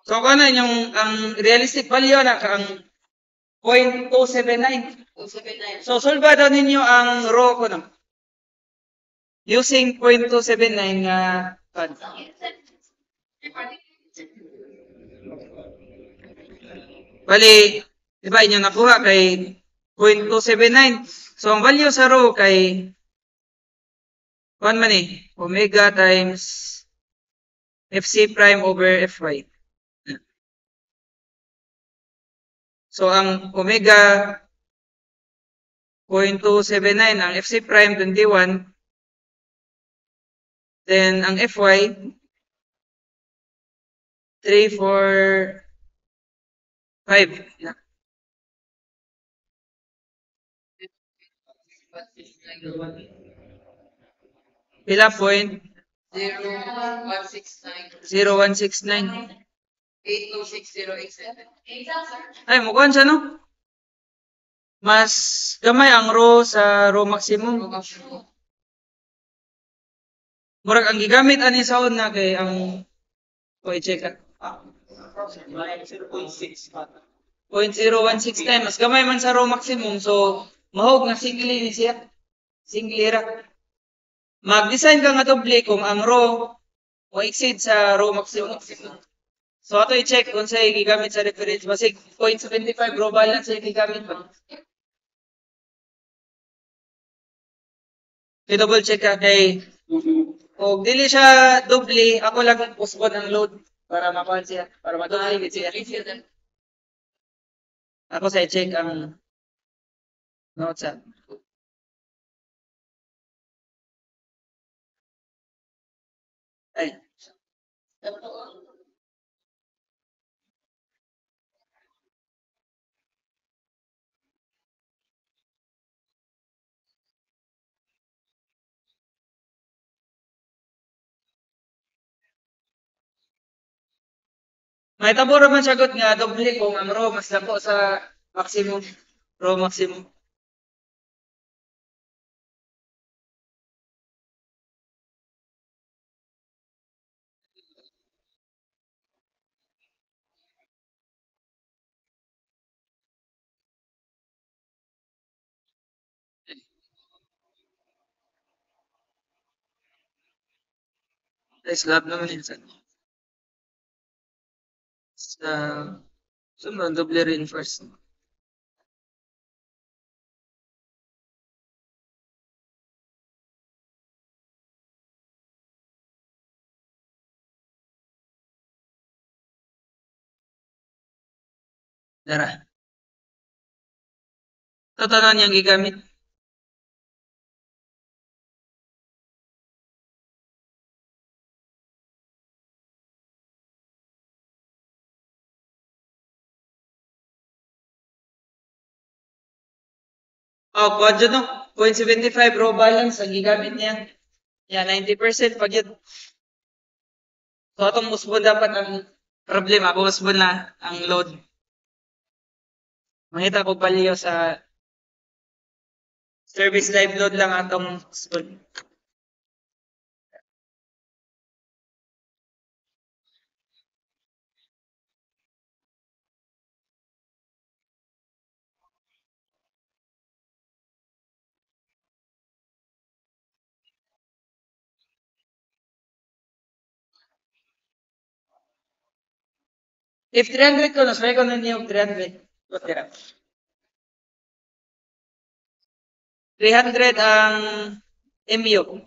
So, ano yung ang realistic value na ang 0.279. So, solve daw ninyo ang row ko no? Using 0.279 nga bali, di ba inyo nakuha kay 0.279. So, ang value sa row kay 1 man omega times FC prime over Fy. So, ang omega 0.279, ang FC prime 21, then ang Fy 345. Pila point? 0169 0169. 826087. Ay, mukhaan siya, no? Mas gamay ang row sa row maximum. Murag ang gigamit ani sa una kay ang i-check at 0.016 time. Mas gamay man sa row maximum. So, mahog nga single ni siya. Single ra. Mag-design ka nga doble kung ang row o exceed sa row maximum. So, ato i-check kung sa'yo gigamit sa reference. Basig 0.75 row balance sa'yo gigamit ba? I-double check ka kay o dili siya doble, ako lang postpone ang load para makuha siya, para madoble siya. Ako sa i-check ang notes. Ay. May tabo man sagot nga doble kung ang row mas dako sa maximum, row maximum. Ay, slab naman yun sa sunod, doble reinforce. Dara. Tatanan niyang gigamit. Oh, kuha dyan no? 0.75 row balance ang gigamit niya. Yan, 90% pag yun. So, atong musbon dapat ang problema. Musbon na ang load. Makita ko paliyo sa service live load lang atong musbon. If 300 ko, nasway ko na niyo 300. What tira? 300 ang MU.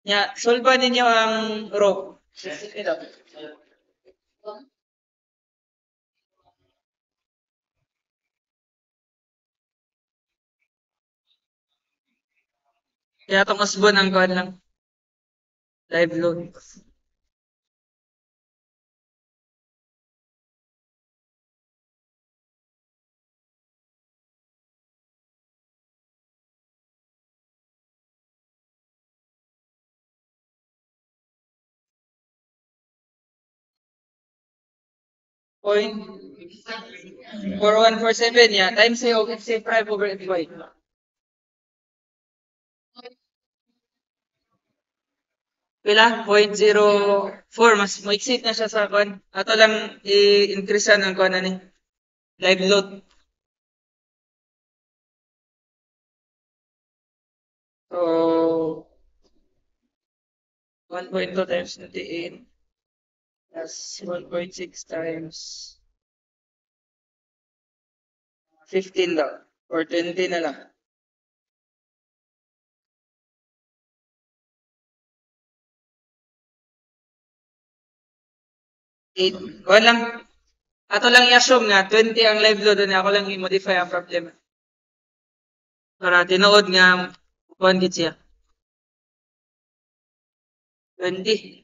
Nya, solva ninyo ang row. Ito. Kaya itong usbon ang kuhan lang. Live load. Point 4147 ya. Times say of FC prime over FY. Pila? 0.04. Mas ma-exceed na siya sa kuhan. Ato lang i-increase ang kuhan na ni. Live load. So, 1.2 times 28 plus 1.6 times 15 lang. Or 20 na lang. 8. Kuhan lang. Ato lang i-assume nga 20 ang live load na ako lang i-modify ang problema. Para tinuod nga kuhan gid siya. 20.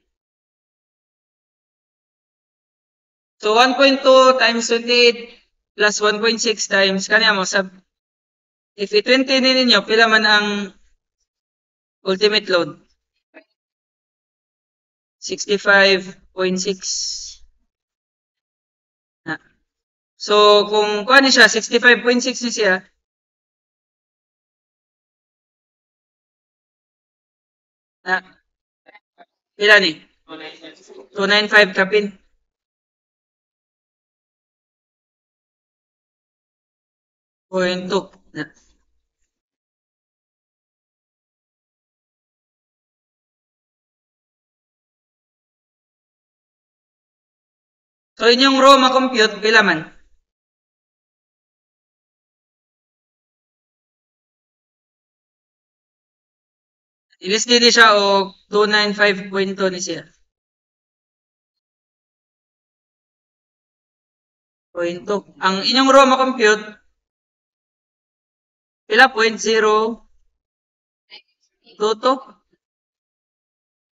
So 1.2 times 28 plus 1.6 times kanya mo sab If i-20 ninyo, pila man ang ultimate load? 65.6. So, kung kuha ni siya, 65.6 ni siya, pila ni? 295 kapin. Point 2. So, inyong raw ma-compute, pila man? Ilis din siya o 295.2 ni siya. Point 2. Ang inyong raw ma-compute, pila? 0.022?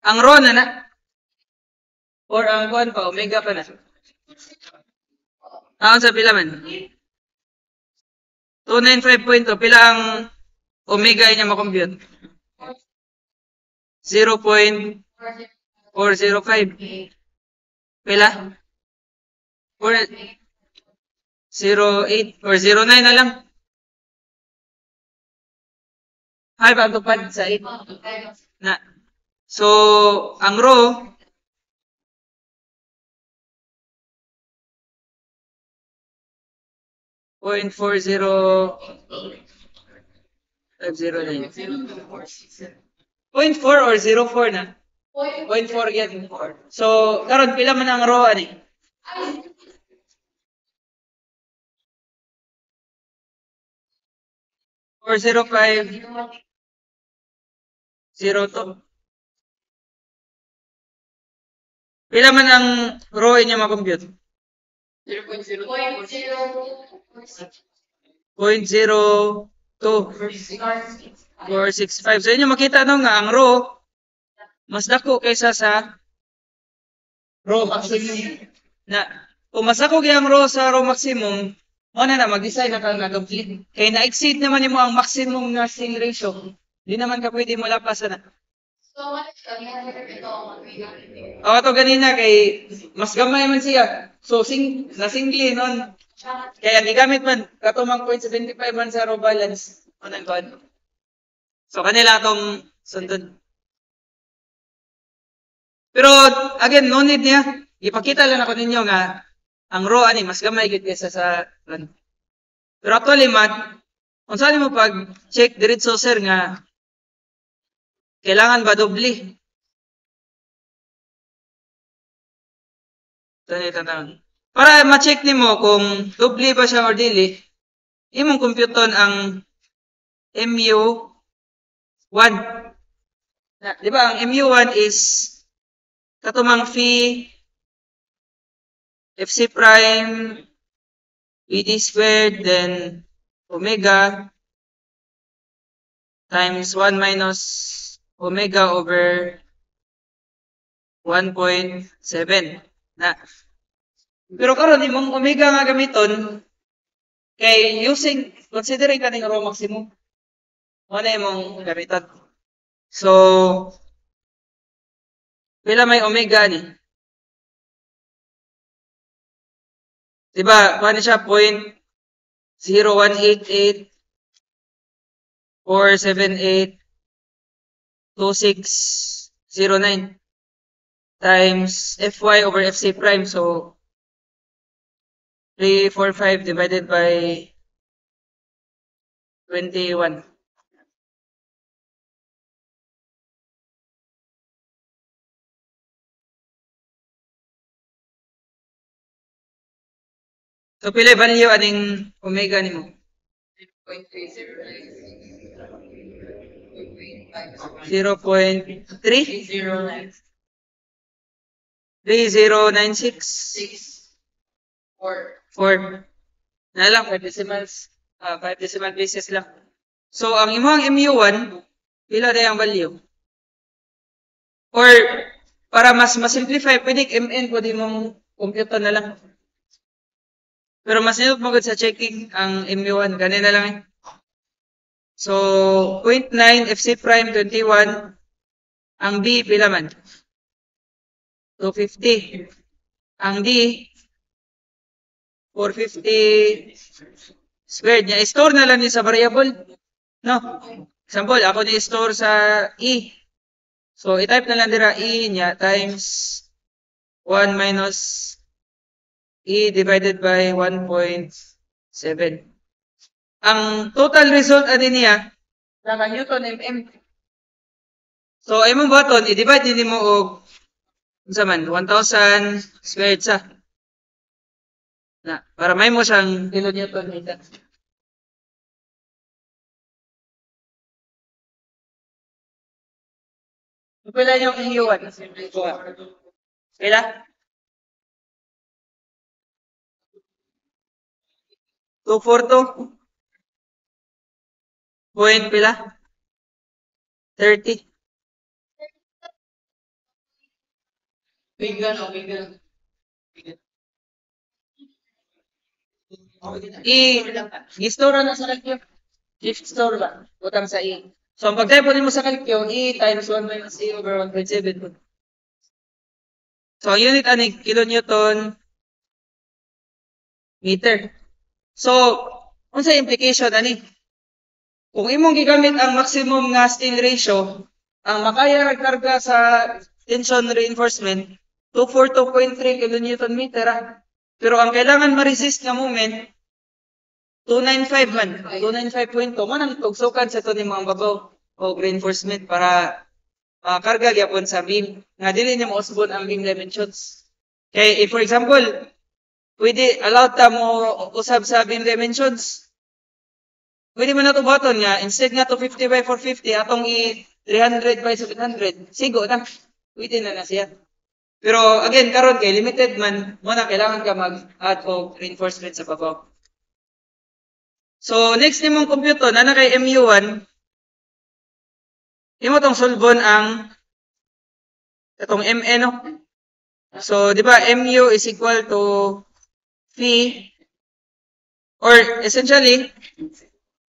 Ang raw na na? Or ang kuhan pa, omega pa na? Ang sa pila man? 295.2. Pila ang omega niya ma-compute? 0.405. Pila? 0.08 or 0.9 na lang. Ay, pagtupad sa 8. Na. So, ang row, .40 509. 0.4 or 0.4 na? 0.4 yan. So, karon pila man ang row ani? 405 02. Pila man ang row inyo ma-compute? 0.02 465. So inyo makita no nga ang row mas dako kaysa sa row maximum. Na kung mas dako gyud ang row sa row maximum, mo na mag-decide na ka complete. Kay na-exceed naman nimo ang maximum na steal ratio. Di naman ka pwede mo lapasan na. So, what is the Ato ganina kay mas gamay man siya. So na single nun. Kaya gigamit man katumang 0.75 man sa row balance. Anong kon? So kanila atong sundon. Pero again, no need niya. Ipakita lang ako ninyo nga ang row ani mas gamay gid kaysa sa run. Pero actually man, unsa mo pag check diretso sir nga kailangan ba doble? Para ma-check nimo kung doble ba siya or dili, imong computon ang MU1. Di ba ang MU1 is katumang phi FC prime ED squared then omega times 1 minus omega over 1.7 na. Pero karon imong omega nga gamiton kay considering kaning row maximum mo na imong gamiton. So pila may omega ni? Diba, paano siya? 0.0188 478 2609 times Fy over Fc prime. So, 345 divided by 21. So, pila value aning omega nimo? 0.3? 3096? 4. Na lang, 5 decimals. 5 decimal places lang. So, ang imong MU1, pila na yung value? Or, para mas simplify, pwede MN po di mong computer na lang. Pero mas nilot mo sa checking ang MU1, ganun na lang So, 0.9 FC prime 21. Ang B, pila man? 250. Ang D, 450 squared niya. I-store na lang niya sa variable. No? Example, ako ni-store sa E. So, i-type na lang dira E niya times 1 minus E divided by 1.7. Ang total result ani niya, naka Newton mm. So, imong button, i-divide din mo og sa man 1,000 squared sa na para may mo siyang kilonewton meter. Pila yung EU1? Pila? 242? Point pila? 30? Bigyan o bigyan. I-store na sa kalkyo. Shift store ba? Butang sa E. So, ang pag-type mo sa kalkyo, E times 1 minus E over 1.7. So, ang unit ani, kilonewton meter. So, unsa implication ani? Kung imong gigamit ang maximum nga steel ratio, ang makaya nga karga sa tension reinforcement 242.3 kilonewton meter. Pero ang kailangan ma-resist nga moment 295 man. 295.2 man ang tugsukan sa to ni mga babaw o reinforcement para karga gyapon sa beam nga dili niya mausbon ang beam dimensions. Kay if for example, pwede allowed ta mo usab sa beam dimensions. Pwede mo na ito button nga, instead nga 250 by 450, atong i 300 by 700, sigo na. Pwede na siya. Pero again, karon kay limited man, muna kailangan ka mag-add of reinforcement sa babaw. So, next nimong computer, na kay MU1, imo tong solvon ang itong MN, no? So, di ba, MU is equal to phi, or essentially,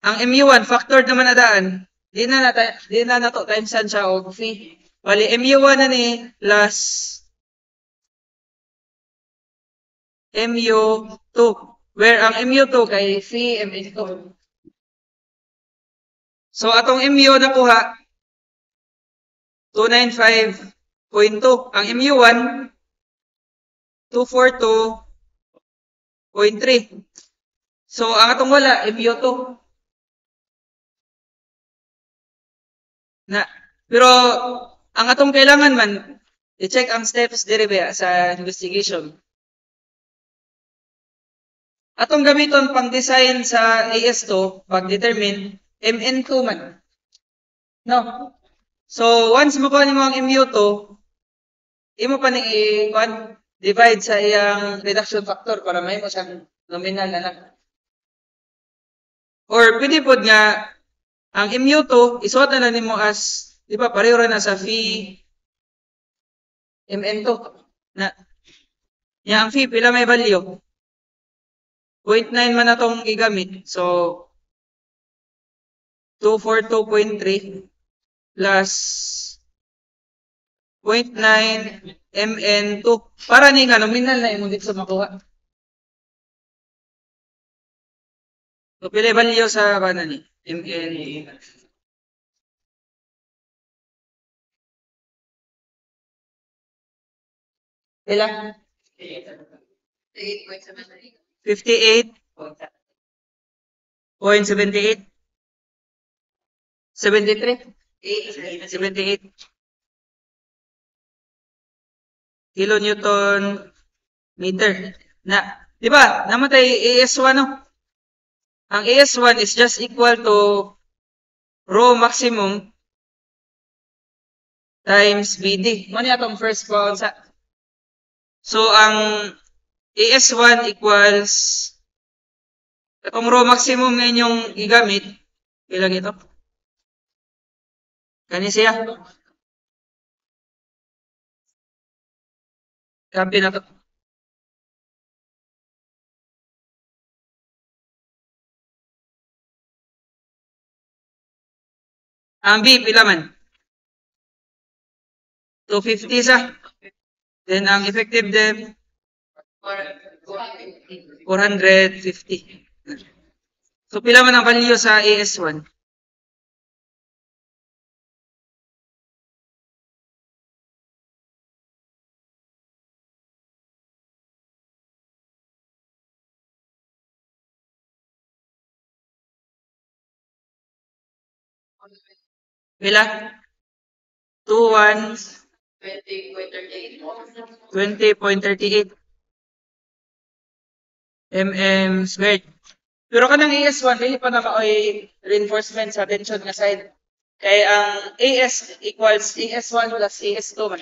ang MU1, factored naman na daan. Di na nato times siya o phi. Bali, MU1 na ni plus MU2. Where ang MU2 kay phi MN2. So, atong MU nakuha 295.2. Ang MU1 242.3. So, ang atong wala MU2. Pero ang atong kailangan man i-check ang steps diri sa investigation. Atong gamiton pang design sa AS2 pag-determine MN2 man. No. So once makuha nimo ang MU2, imo pa ning divide sa iyang reduction factor para may mo siyang nominal na lang. Or pwede pod nga ang MU2 isuot na lang nimo as di ba pareho ra na sa phi MN2 na ya ang phi pila may value 0.9 man atong gigamit. So 242.3 plus 0.9 MN2 para ni nga nominal na imong dito sa makuha. So pila value sa kanan ni MN. Pila? 58.78. 73? 78 kilonewton meter. Na, di ba? Namatay AS1 no? Ang AS1 is just equal to rho maximum times BD. Mano atong first pound sa. So, ang AS1 equals itong rho maximum na inyong igamit. Ilang ito? Kani siya? Kampi na to. Ang B, pila man? 250 sa. Then, ang effective depth, 450. So, pila man ang value sa AS1? Pila? 21, 20.38 mm squared. Pero kanang AS1, dili pa na maoy reinforcement sa tension nga side. Kaya ang AS equals AS1 plus AS2 man.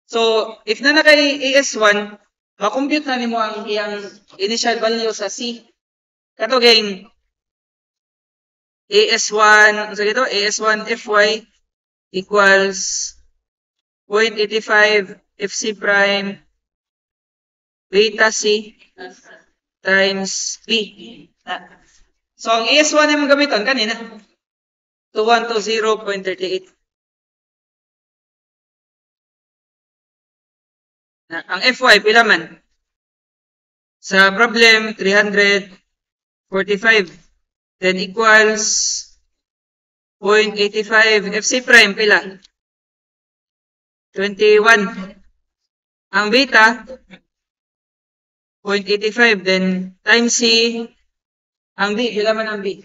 So, if na kay AS1, makompute na nimo ang iyang initial value sa C. Kato gain AS1, so dito, AS1 Fy equals 0.85 Fc prime beta C times B. So, ang AS1 ay mong gamiton kanina. 2120.38. Ang Fy, pila man? Sa problem, 345. Then equals 0.85. Fc prime, pila? 21. Ang beta, 0.85. Then times C, ang B, pila man ang B?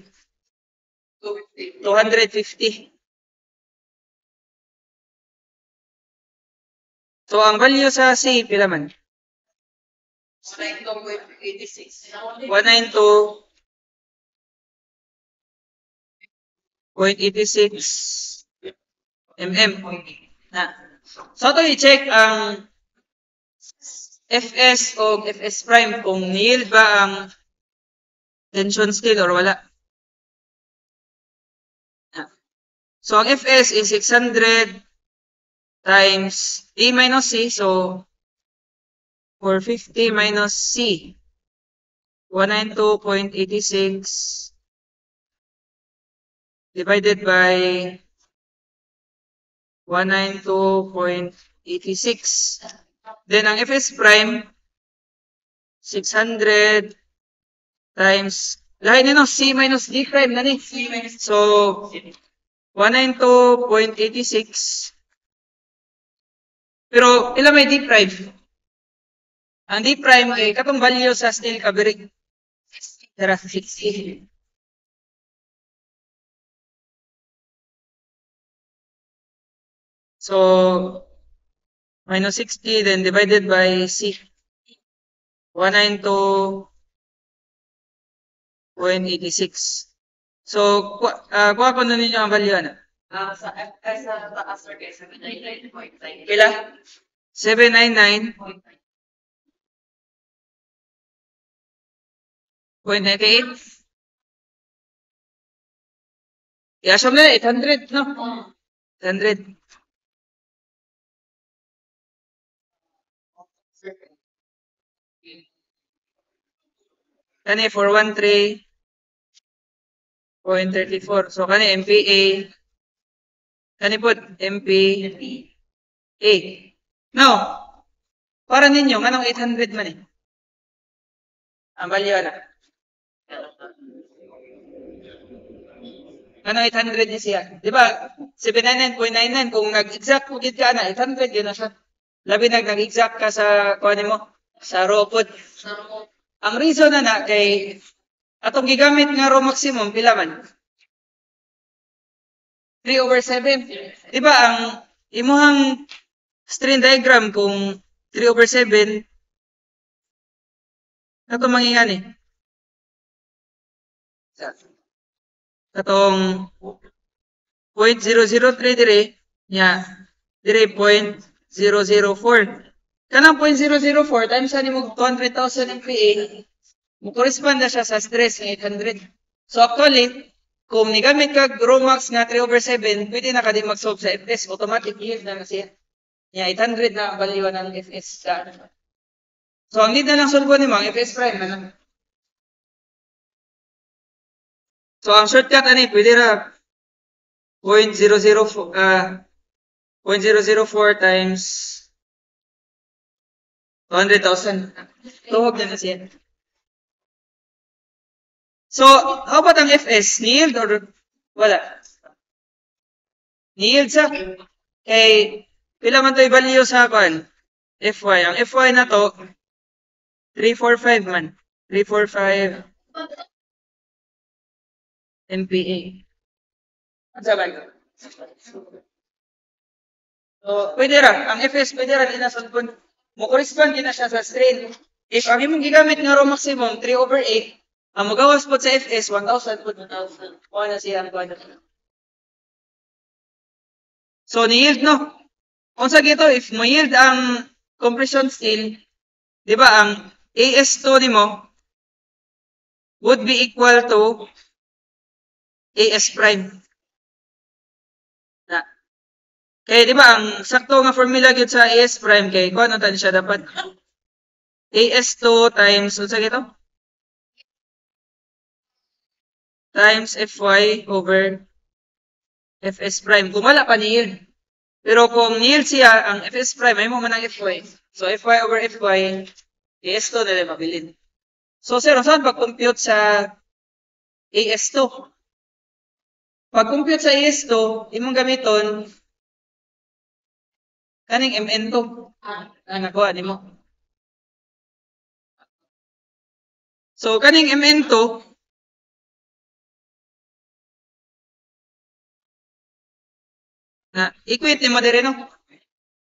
250. So, ang value sa C, pila man? 192.86. 192.86 mm. So, ito i-check ang Fs o Fs prime kung yield ba ang tension scale or wala. So, ang Fs is 600 times A minus C. So, 450 minus C. 192.86 divided by 192.86. Then, ang Fs prime, 600 times, lahat nyo, C minus D prime na ni. So, 192.86. Pero, ilan may D prime? Ang D prime ay katong value sa steel covering. Tara, 60. So, minus 60, then divided by C. 192.86. So, kuha ko na ninyo ang value na. Sa taas or kay 799.9. Kila? 799.98. I-assume na 800, no? 800. Kani 413.34. So, kani MPA. Kani po, MPA. Now, para ninyo, anong 800 man eh? Ang value na. Anong 800 niya siya? Di ba? 799.99. Kung nag-exact mo gid ka na, 800 yun na siya. Labi nag-exact ka sa, kuha mo, sa robot. Ang reason na kay atong gigamit nga raw maximum, pila man? 3/7. Di ba ang imuhang strain diagram kung 3/7, ato mangingan eh. Katong 0.003 dire, nya, dire 0.004. Kanang 0.004 times ani mo 200,000 MPa, mo correspond na siya sa stress ng 800. So actually, kung nigamit ka Romax nga 3/7, pwede na ka din mag-solve sa FS. Automatic yield na siya. Nya 800 na ang value ng FS. So ang need na lang solve ni mga FS prime na lang. So ang shortcut ani pwede ra 0.004 times 200,000. Tuhog na siya. So, how about ang FS? Ni-yield or wala? Ni-yield sa? Kay, pila man to i-value sa kan? FY. Ang FY na to, 345 man. 345 MPa. Ano sa ba? So, pwede ra. Ang FS, pwede ra. Inasulpon. Mo-correspond din na siya sa strain. If ang imong gigamit nga raw maximum, 3/8, ang magawas po sa FS, 1,000 po. 1,000. Kuha na siya ang kuha na. So, ni-yield, no? Kung sa gito, if mo-yield ang compression steel, di ba, ang AS2 nimo would be equal to AS prime. Na. Kaya di ba, ang sakto nga formula gyud sa AS prime, kay kung ano tan siya dapat? AS2 times, unsa gito? Times Fy over Fs prime. Kung wala pa ni-yield. Pero kung ni-yield siya, ang Fs prime, ay mo man ang Fy. So, Fy over Fy, AS2 na rin mabilin. So, sir, saan pag-compute sa AS2? Pag-compute sa AS2, imong gamiton, kaning MN2. Nakuha ni mo. So, kaning MN2, na equate ni mo dire no?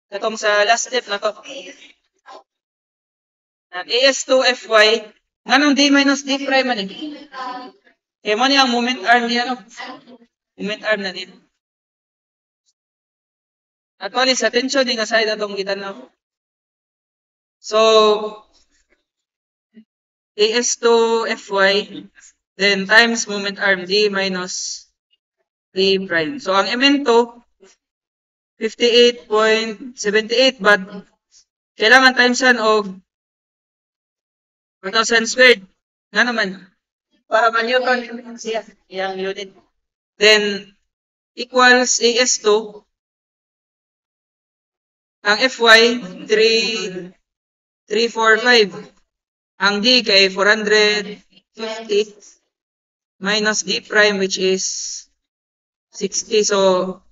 Katong sa last step na to. At AS2FY, nganong D minus D prime man eh. Kaya mo niya ang moment arm niya no? Moment arm na din. Actually, sa tension din nga side atong gitanaw. So, AS2FY, then times moment arm D minus D prime. So, ang MN2, 58.78, but kailangan times yan og 1,000 squared. Nga naman. Para ma-Newton siya, yung unit. Then, equals AS2. Ang Fy, 345. Ang D kay 450 minus D prime, which is 60. So,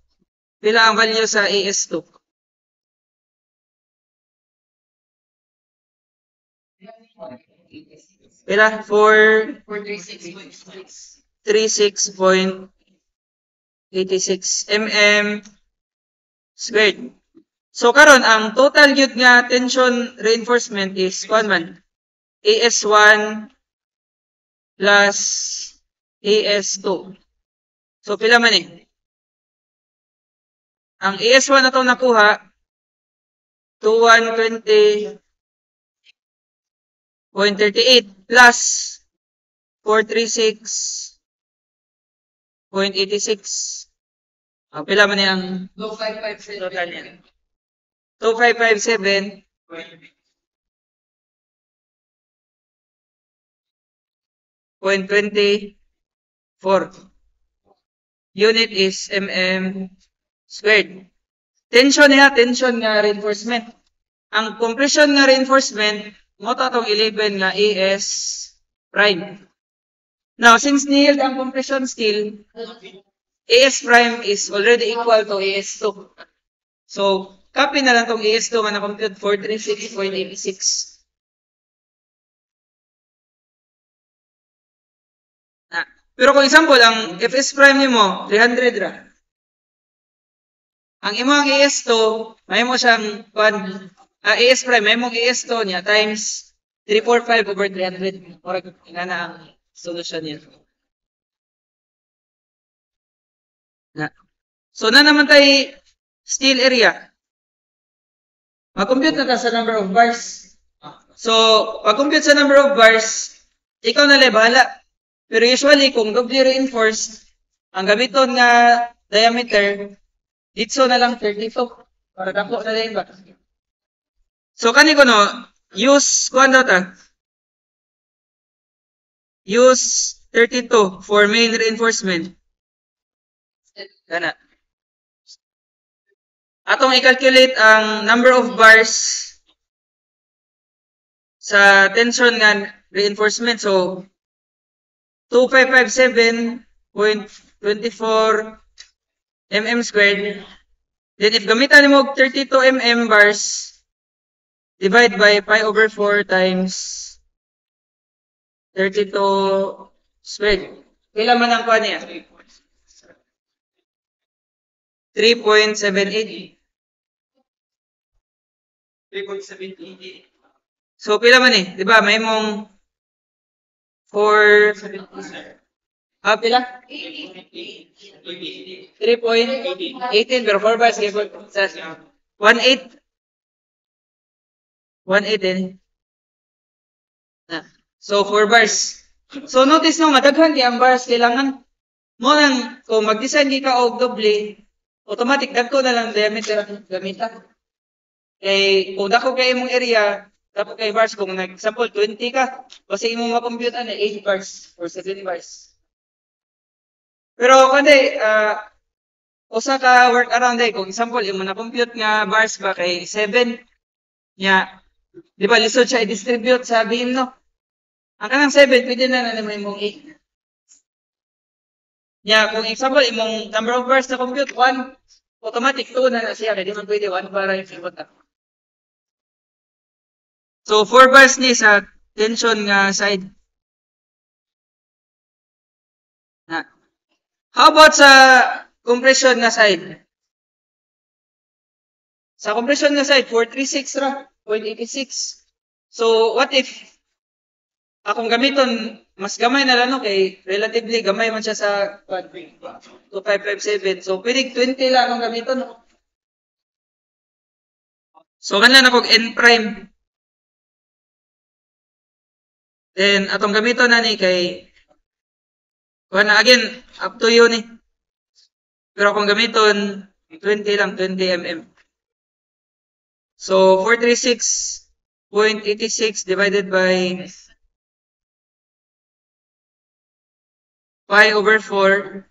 pila ang value sa AS2? Pila? 36.86 mm squared. So, karon ang total yun nga tension reinforcement is man, AS1 plus AS2. So, pila man eh? Ang AS1 na itong nakuha, 2120.38 plus 436.86. Pila man yung 2557 total niya. 2557 0.24. Unit is mm squared. Tension niya, tension nga reinforcement. Ang compression nga reinforcement, mo tatong 11 nga AS prime. Now, since ni-yield ang compression steel, AS prime is already equal to AS2. So, copy na lang tong AS2 nga na-compute 436.86. Pero kung example, ang Fs prime nimo 300 ra. Ang imong AS2, may mo siyang AS prime, may mong AS2 niya times 345 over 300. Or nga na ang solution niya. So, na naman tayo steel area. Mag-compute na ta sa number of bars. So, pag-compute sa number of bars, ikaw na lang bahala. Pero usually, kung doubly reinforced, ang gamiton nga diameter, dito na lang 32. Para dako na lang ba? So, kani ko no, use, kuhan daw ta? Use 32 for main reinforcement. Kana. Atong i-calculate ang number of bars sa tension nga reinforcement. So, 2557.24 mm squared. Then, if gamitan mo 32 mm bars, divide by pi over 4 times 32 squared. Kailan man ang kuha niya? 3.78. 3.78. So, pila man eh. Diba? May mong 4... pila? 3.18 pero 4 bars. 1.8. 1.8 din. So, 4 bars. So, notice nung madaghan kay ang bars kailangan mo nang kung mag-design ka og doble, automatic dagko na lang diameter ang gamitan. Kay kung dako kay imong area, dapat kay bars kung example 20 ka, kasi imong ma-compute na 8 bars or 7 bars. Pero kundi usa ka work around day kung example imong na-compute nga bars ba kay 7 nya, di ba lisod siya i-distribute sa beam no? Ang kanang 7 pwede na naman imong 8. Yeah, kung example, imong number of bars na compute, 1, automatic 2 na siya. Kaya di man pwede 1 para yung simot na. So, 4 bars ni sa tension nga side. How about sa compression nga side? Sa compression nga side, 436 ra, 0.86. So, what if akong gamiton, mas gamay na lang, no? Kay relatively gamay man siya sa 2557. So, pwede 20 lang ang gamiton. No? So, kanila na kong N prime. Then, atong gamiton na ni kay na again, up to you ni. Pero kung gamiton, 20 lang, 20 mm. So, 436.86 divided by pi over 4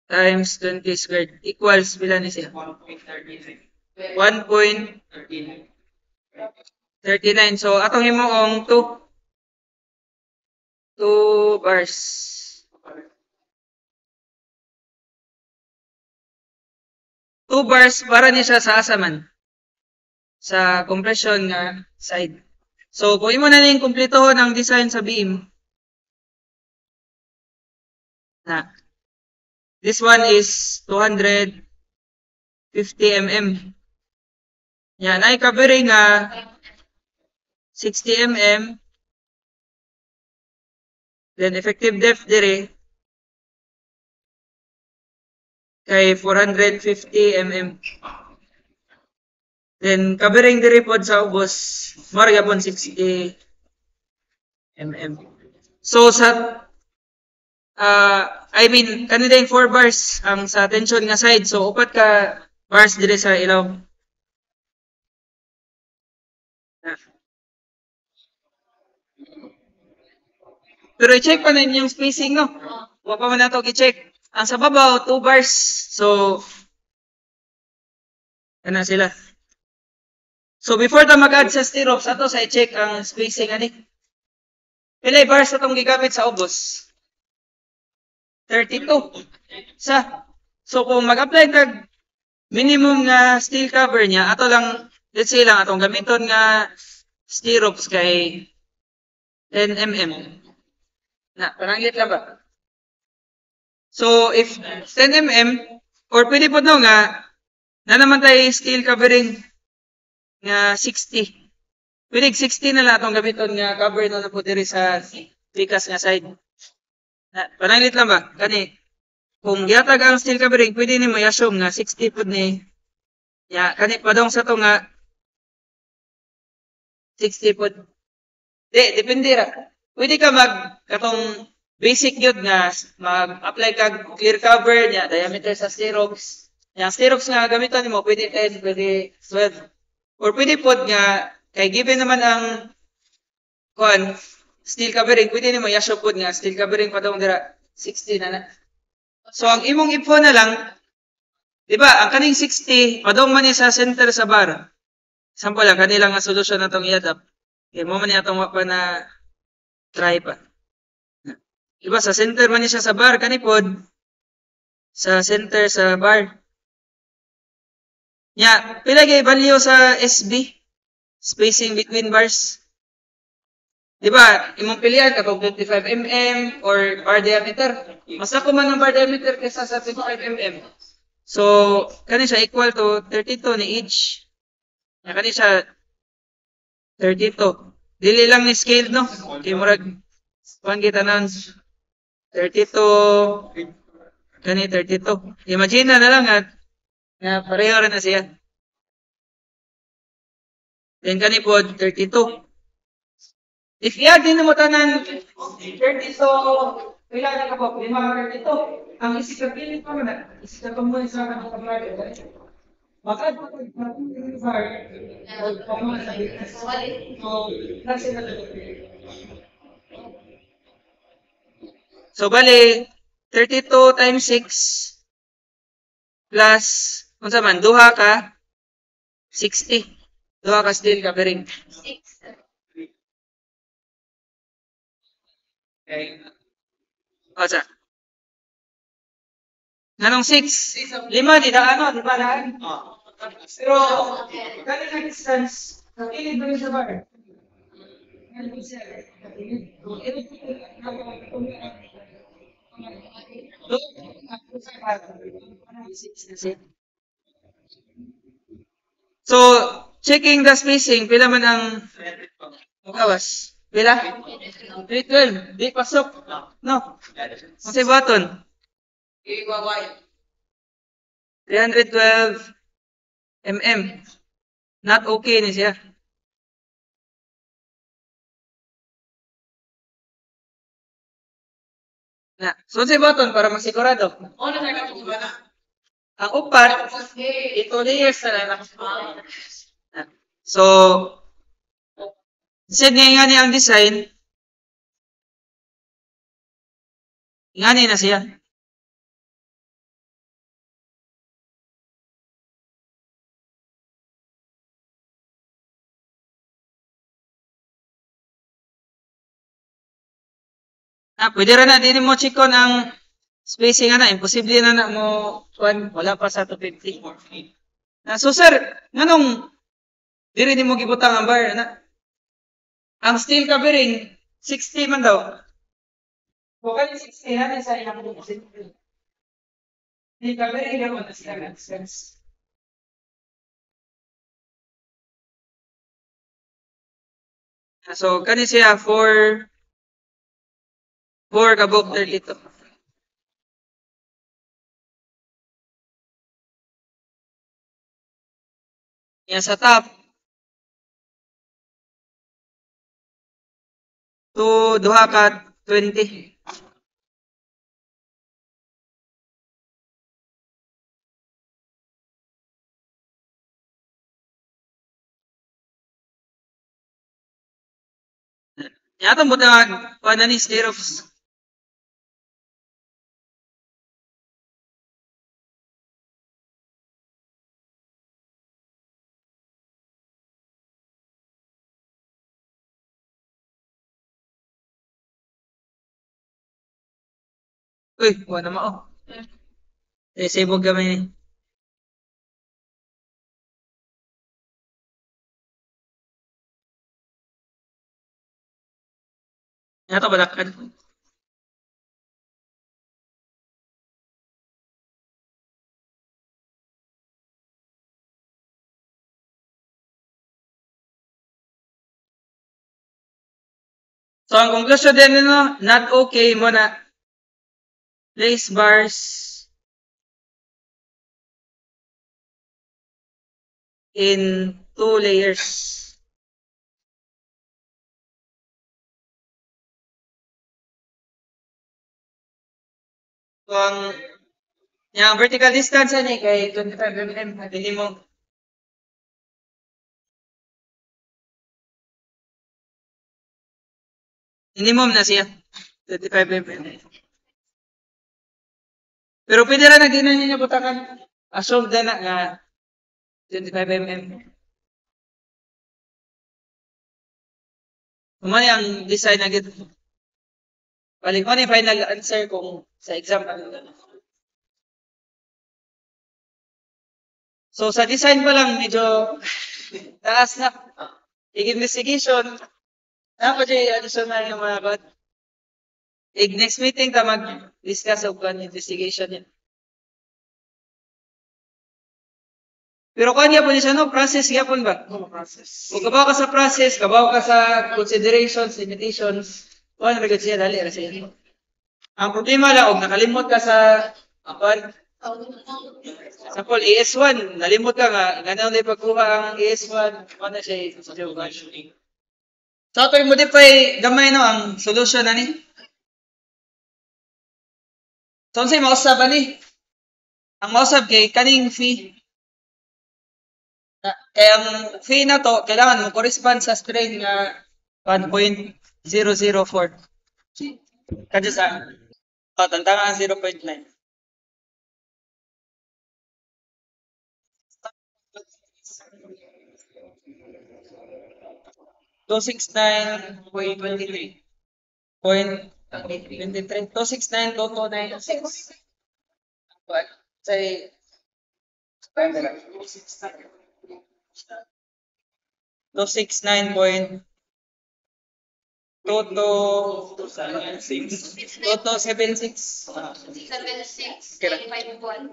times 20 squared equals pila ni siya? 1.39. So, atong himoong 2 bars. 2 bars para ni siya sa asaman. Sa compression nga side. So, kung imo na ning kumpletohon ang design sa beam, this one is 250 mm. Yan, ay covering 60 mm. Then effective depth dire kay 450 mm. Then covering dire pod sa ubos mao gyapon 60 mm. So sa I mean, kanina yung 4 bars ang sa tension nga side. So, 4 ka bars dire sa ilaw. Pero i-check pa na yung spacing, no? Huwag pa man nato i-check. Ang sa babaw, 2 bars. So, ano sila? So, before ta mag-add sa stirrups, ato sa i-check ang spacing, ani? Pilay bars atong gigamit sa ubos? 32. So, kung mag-apply kag minimum nga steel cover niya, ato lang, let's say lang, atong gamiton nga stirrups kay 10 mm. Pananglit lang ba? So, if 10 mm, or pwede po no nga, na naman tayo steel covering nga 60. Pwede 60 na lang atong gamiton nga cover na po diri sa pikas nga side. Pananglit lang ba? Kani, kung gihatag ang steel covering, pwede ni mo i-assume nga 60 po ni, kani padong sa to nga 60 po. Depende ra. Pwede ka katong basic yun nga, mag-apply kag clear cover niya, diameter sa stirrups. Yung stirrups nga gamiton mo, pwede 10, pwede 12. Or pwede po nga, kay given naman ang steel covering, pwede ni mo i-assume po nga steel covering padong dira 60 na. So, ang imong info na lang, di ba, ang kaning 60, padong man niya sa center sa bar. Sample lang, kanilang nga solusyon na itong i-adapt. Okay, mo man niya itong pa na try pa. Di ba, sa center man niya siya sa bar, kanipod, sa center sa bar. Nya, pila kay value sa SB? Spacing between bars. Di ba, imong pilihan katong 25 mm or bar diameter. Mas ako man ang bar diameter kaysa sa 25 mm. So, kani siya equal to 32 ni each. Nya kani siya 32. Dili lang ni scale, no? Kay murag kuan kita nan 32 kani 32. Imagine na lang nga pareho rin na siya. Then kani po 32. If i-add din mo tanan 32, pila na ka po? 32. Ang isikabilit pa na. Isikabilit mo sa kanang kablado. Maka po so, bali, 32 times 6 plus, unsa man, duha ka, 60. Duha ka steel covering. 6. Okay. Osa. Nanong 6? 5, di na di ba daan? Pero, ganun na distance, kilid mo sa bar. So, checking the spacing, pila man ang magawas? Pila? 312. Di pasok. No. Kasi button? 312 mm. Not okay ni siya. Na. So, si button para masigurado. Ang upat, ito layers na lang. So, said nga ni ang design, ngani na siya. Pwede rin na, din mo chikon ang spacing na, imposible na mo, wala pa sa 250. So sir, nganong, diri ni mo gibutang ang bar, na? Ang steel covering, 60 man daw. Kung 60 natin sa ilang steel covering, naman na sila nag-sense. So, kani siya 4 kabok 32. Yan sa top. 2 ka 20. Yatong butang paano ni Sterox. Uy, wala mo. Sibog kami ni. Yato balakan. So, ang conclusion din nino, not okay mo na place bars in 2 layers. So, yung vertical distance ani kay 25 mm, hindi mo minimum na siya 25 mm. Pero pwede rin na di na niya butakan. Assume na nga 25 mm. Kumani ang design na gito. Balik mo na yung final answer kung sa exam. So sa design pa lang medyo taas na. Investigation. Dapat yung additional yung mga kot. Next meeting ta mag-discuss og investigation yan. Pero kung niya po niya siya, no? Process yapon ba? Process. Kung kabaw ka sa process, kabaw ka sa considerations, limitations, kung ano siya, dali ra siya. Ang problema lang, kung nakalimot ka sa apan, sa Paul, AS1, nalimot ka nga, ganaw na ipagkuha ang AS1, ano siya, so ito yung modify gamay no, ang solution na ni. So, sa'yo, mausap ani? Ang mausap kay kaning fee. Kaya ang fee na to, kailangan mo correspond sa strain nga 1.004. Kadyo sa, tantangan ang 0.9. $269.23. 269.226. What? Say 269.2276. 76, Kira. 5.1.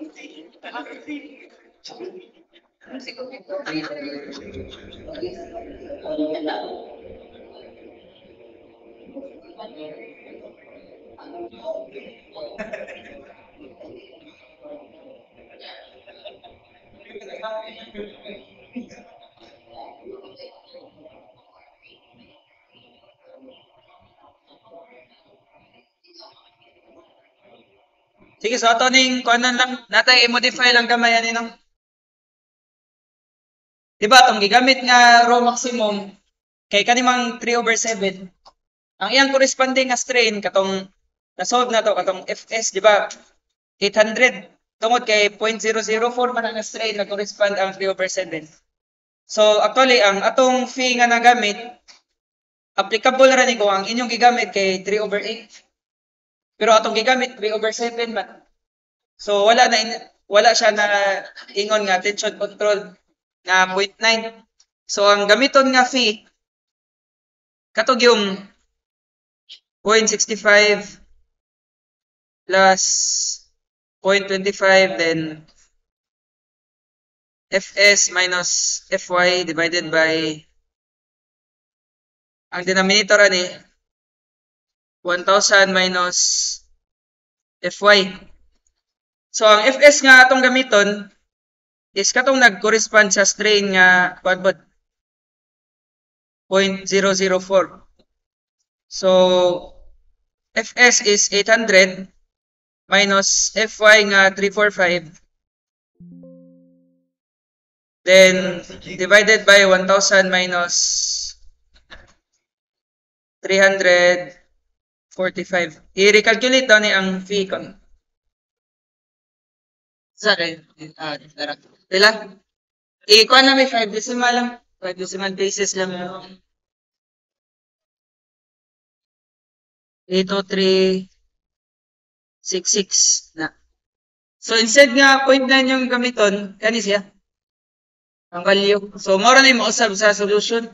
Sige, so ato ning kuanan lang natay i-modify lang gamay ani no. Diba tong gigamit nga raw maximum kay kanimang 3/7. Ang iyang corresponding nga strain katong na-solve na to katong Fs di ba 800 tungod kay 0.004 man ang strain na correspond ang 3/7. So actually ang atong fee nga nagamit applicable ra ni ko ang inyong gigamit kay 3/8. Pero atong gigamit 3/7 man. So wala siya na ingon nga tension control na 0.9. So ang gamiton nga fee katong yung 0.65 plus 0.25 then Fs minus Fy divided by ang denominator ani 1,000 minus Fy. So ang Fs nga atong gamiton is katong nag-correspond sa strain nga 0.004. So Fs is 800 minus Fy nga 345 then divided by 1,000 minus 345. I-recalculate daw ni ang fee ko. Sorry. Pila? Ikuha na may 5 decimal lang. 5 decimal basis lang. 80366 na. So instead nga 0.9 yung gamiton, kani siya. Ang value. So mora na yung mausab sa solution.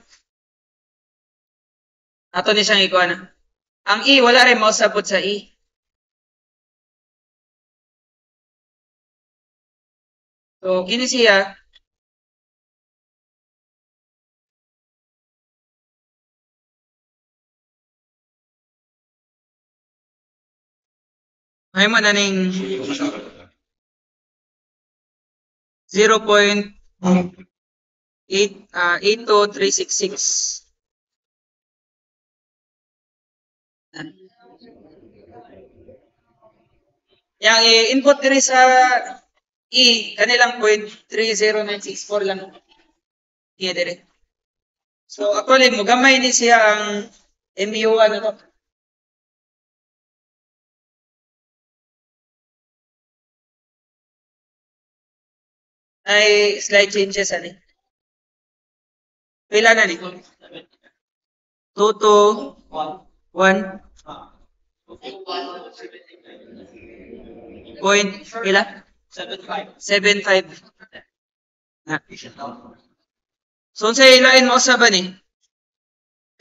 Ato ni siyang ikuha na. Ang E, wala rin mausabot sa E. So, kini siya. May mo na ning 0.82366. Yang i-input diri sa E, kanilang 0.30964 lang. Iya dire. So, actually, mo gamay ni siya ang MU ano to. ay slight changes ani. Pila na ni? 2 to 1 point pila? 7.5. Na. So sa ilain mo sa ba ni?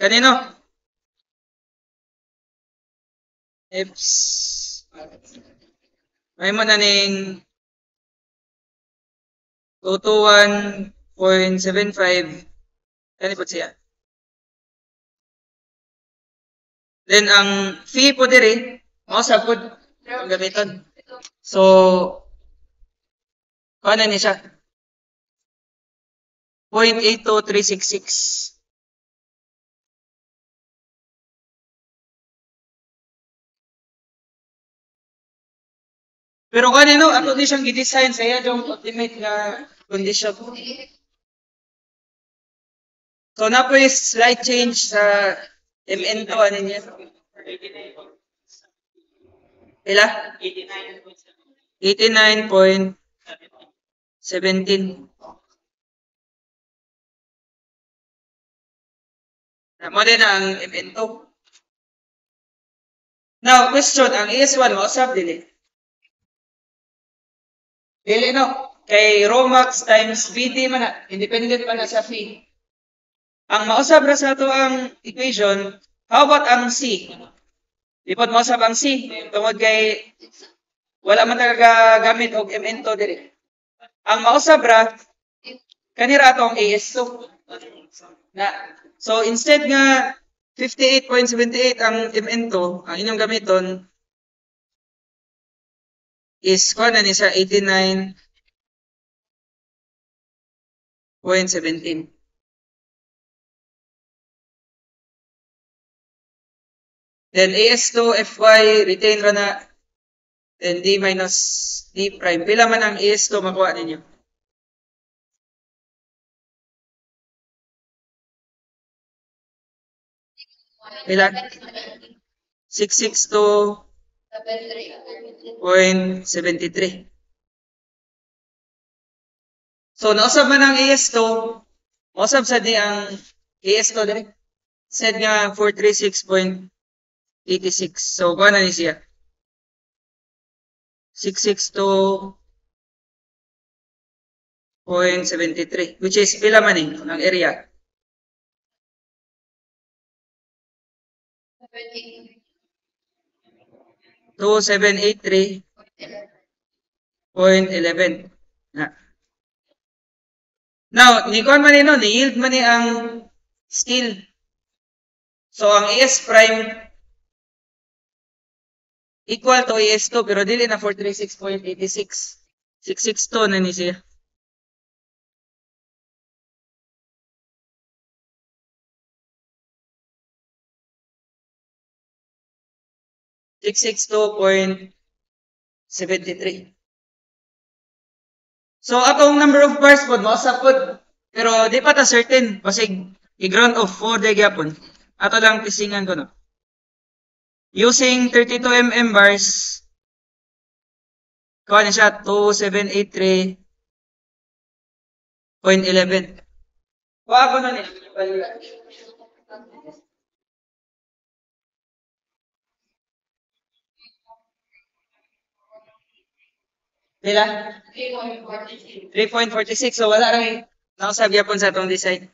Kanino? Eps. May mo na ning 2 to 1.75. Kani po siya. Then ang fee po diri, mao sa pud ang gamiton. So ano ni siya? 0.82366. Pero kanino ato di siyang gi-design sa iya yung ultimate nga condition. So na po is slight change sa MN to ano niya. Ila? 89.17. Mo din ang MN to. Now, question, ang ES1 mo usab dili. Dili no, kay Romax times BD man na, independent man na sa fee. Ang mausab ra sa ato ang equation, how about ang C? Ipod mausab ang C, tungod kay wala man gamit og MN to diri. Ang mausab ra kanira ato ang AS2. Na, so instead nga 58.78 ang MN to, ang inyong gamiton is kuha na ni sa 89.17. Then AS2 FY retain ra na, then D minus D prime. Pila man ang AS2 makuha ninyo? Pila? 662.73. So nausab man ang AS2, mausab sa di ang AS2 diri. Said nga 436.86. So kuha na ni siya. 662.73, which is pila man eh, ang area. 2783.11. Now, ni kuan man ni no, ni yield man ni ang steel. So ang AS prime equal to AS2 pero dili na 436.86. 662 na ni siya. .73. So atong number of bars pod mausap pod pero di pa ta certain basig i-ground of 4 day gyapon. Ato lang tisingan ko no. Using 32 mm bars kuha ni siya 2783.11. Kuha ko na ni. Pila? 3.46. So wala rin nausab gyapon sa atong design.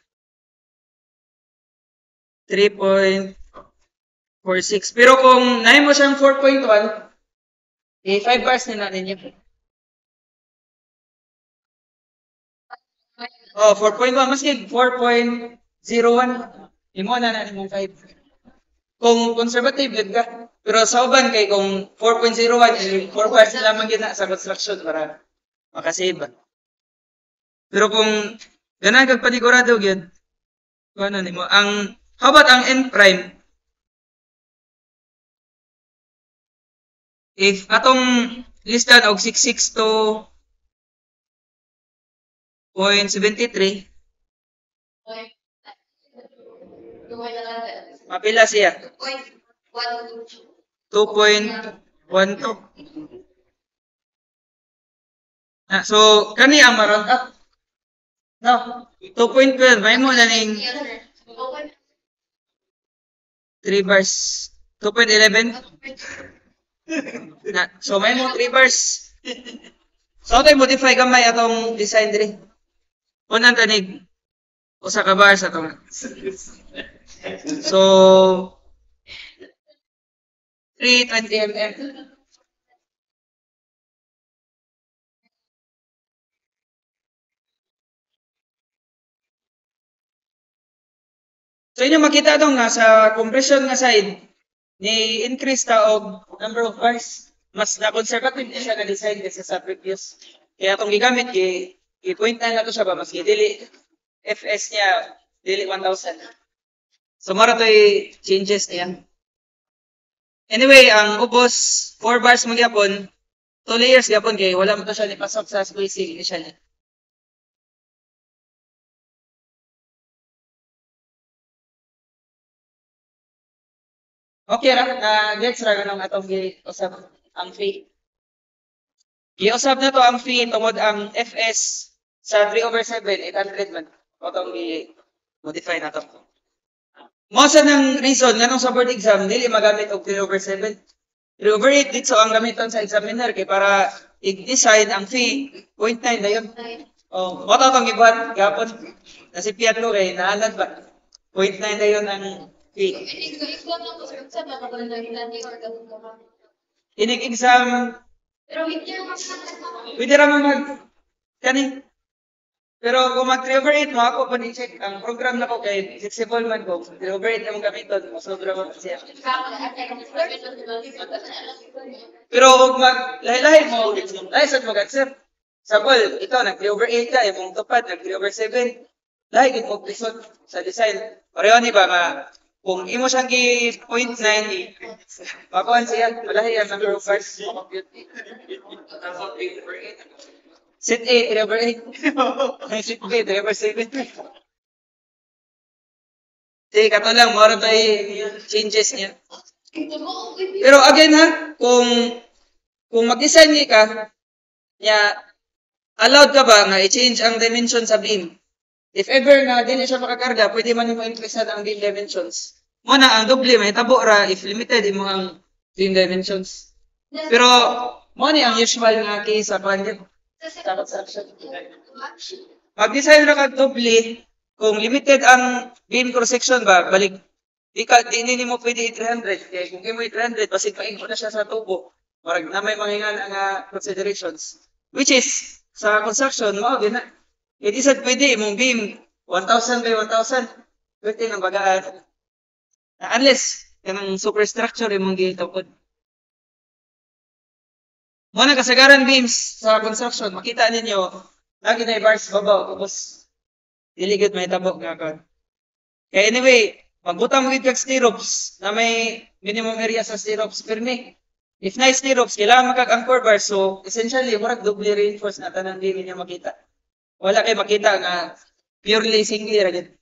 3.46. Pero kung nahin mo siyang 4.1, 5 bars na ninyo. Oh, 4.1. Maski 4.01. Imo na mong 5. Kung conservative yun ka. Pero sa uban kay kung 4.01, 4 bars na lamang gina sa construction para makasave. Pero kung ganang kag panigurado gyud, ano nimo ang how about ang N prime? If atong listan og 662.73, mapila siya? 2.12. So, kani ang ma-round up. No, 2.12, may mo na ning 3 bars. 2.11. So, may mo 3 bars. So, tayo modify gamay atong design diri. Unang tanig, usa ka bars atong. So, 320 mm. So, inyo makita itong nasa compression nga side, ni increase ta og number of bars. Mas na-conservative na siya na design kasi sa previous. Kaya itong gigamit, i-point na to siya ba, mas dili FS niya, dili 1,000. So, mara to changes niya. Anyway, ang ubos, 4 bars magyapon, 2 layers gyapon kay wala mo to siya nipasok sa spacing initially. Okay ra, gets ra ganong atong gi-usab ang fee. Gi-usab na to ang fee tungod ang FS sa 3/7, 800 man. O itong i-modify na to. Mo sa ng reason nga nung sa board exam, dili magamit og 3/7. 3/8 dito ang gamiton sa examiner kay para i-decide ang fee, 0.9 na yun. O, mo itong ibuhat, gapon. Nasipiat ko kay naanan ba? 0.9 na yun ang fee. Inig exam, pwede raman kani. Pero kung mag 3/8 mo, ako pa ni-check ang program na ko kay flexible man ko. 3/8 na mong gamiton, masobra mo siya. Pero kung lahi-lahi mo, lahi sa mag-answer. Sabol, ikaw nag 3/8 ka, imong tupad, nag 3/7. Lahi gid mo pisot sa design. Pareho ni ba nga, kung imo siyang gi 0.9, makuhan siya, malahi ang number of bars. Set A, 3/8. Set B, 3/7. Sige, kato lang, mara tayo changes niya. Pero again ha, kung mag-design ka, allowed ka ba nga i-change ang dimension sa beam? If ever na din siya makakarga, pwede man mo increase ang beam dimensions. Muna, ang doble, may tabo ra, if limited, imo ang beam dimensions. Pero, mo ni ang usual nga case sa pandit. Sa construction. Mag-design ra ka doble, kung limited ang beam cross-section ba, balik, di mo pwede 300. Kaya kung imo 300, basig paingo na siya sa tubo. Marag na may manghingan ang considerations. Which is, sa construction, mo, na. Hindi sa pwede, imong beam, 1,000 by 1,000. Pwede ng bagaan. Unless, kanang superstructure imong gitapod. Muna kasagaran beams sa construction, makita ninyo, lagi na bars babaw, tapos diligid may tabok nga ka. Kaya anyway, magbutang mo kag stirrups na may minimum area sa stirrups permi. If na stirrups, kailangan makag-anchor bar, so essentially, murag doble reinforce na tanang di niya makita. Wala kay makita nga purely single ra gid.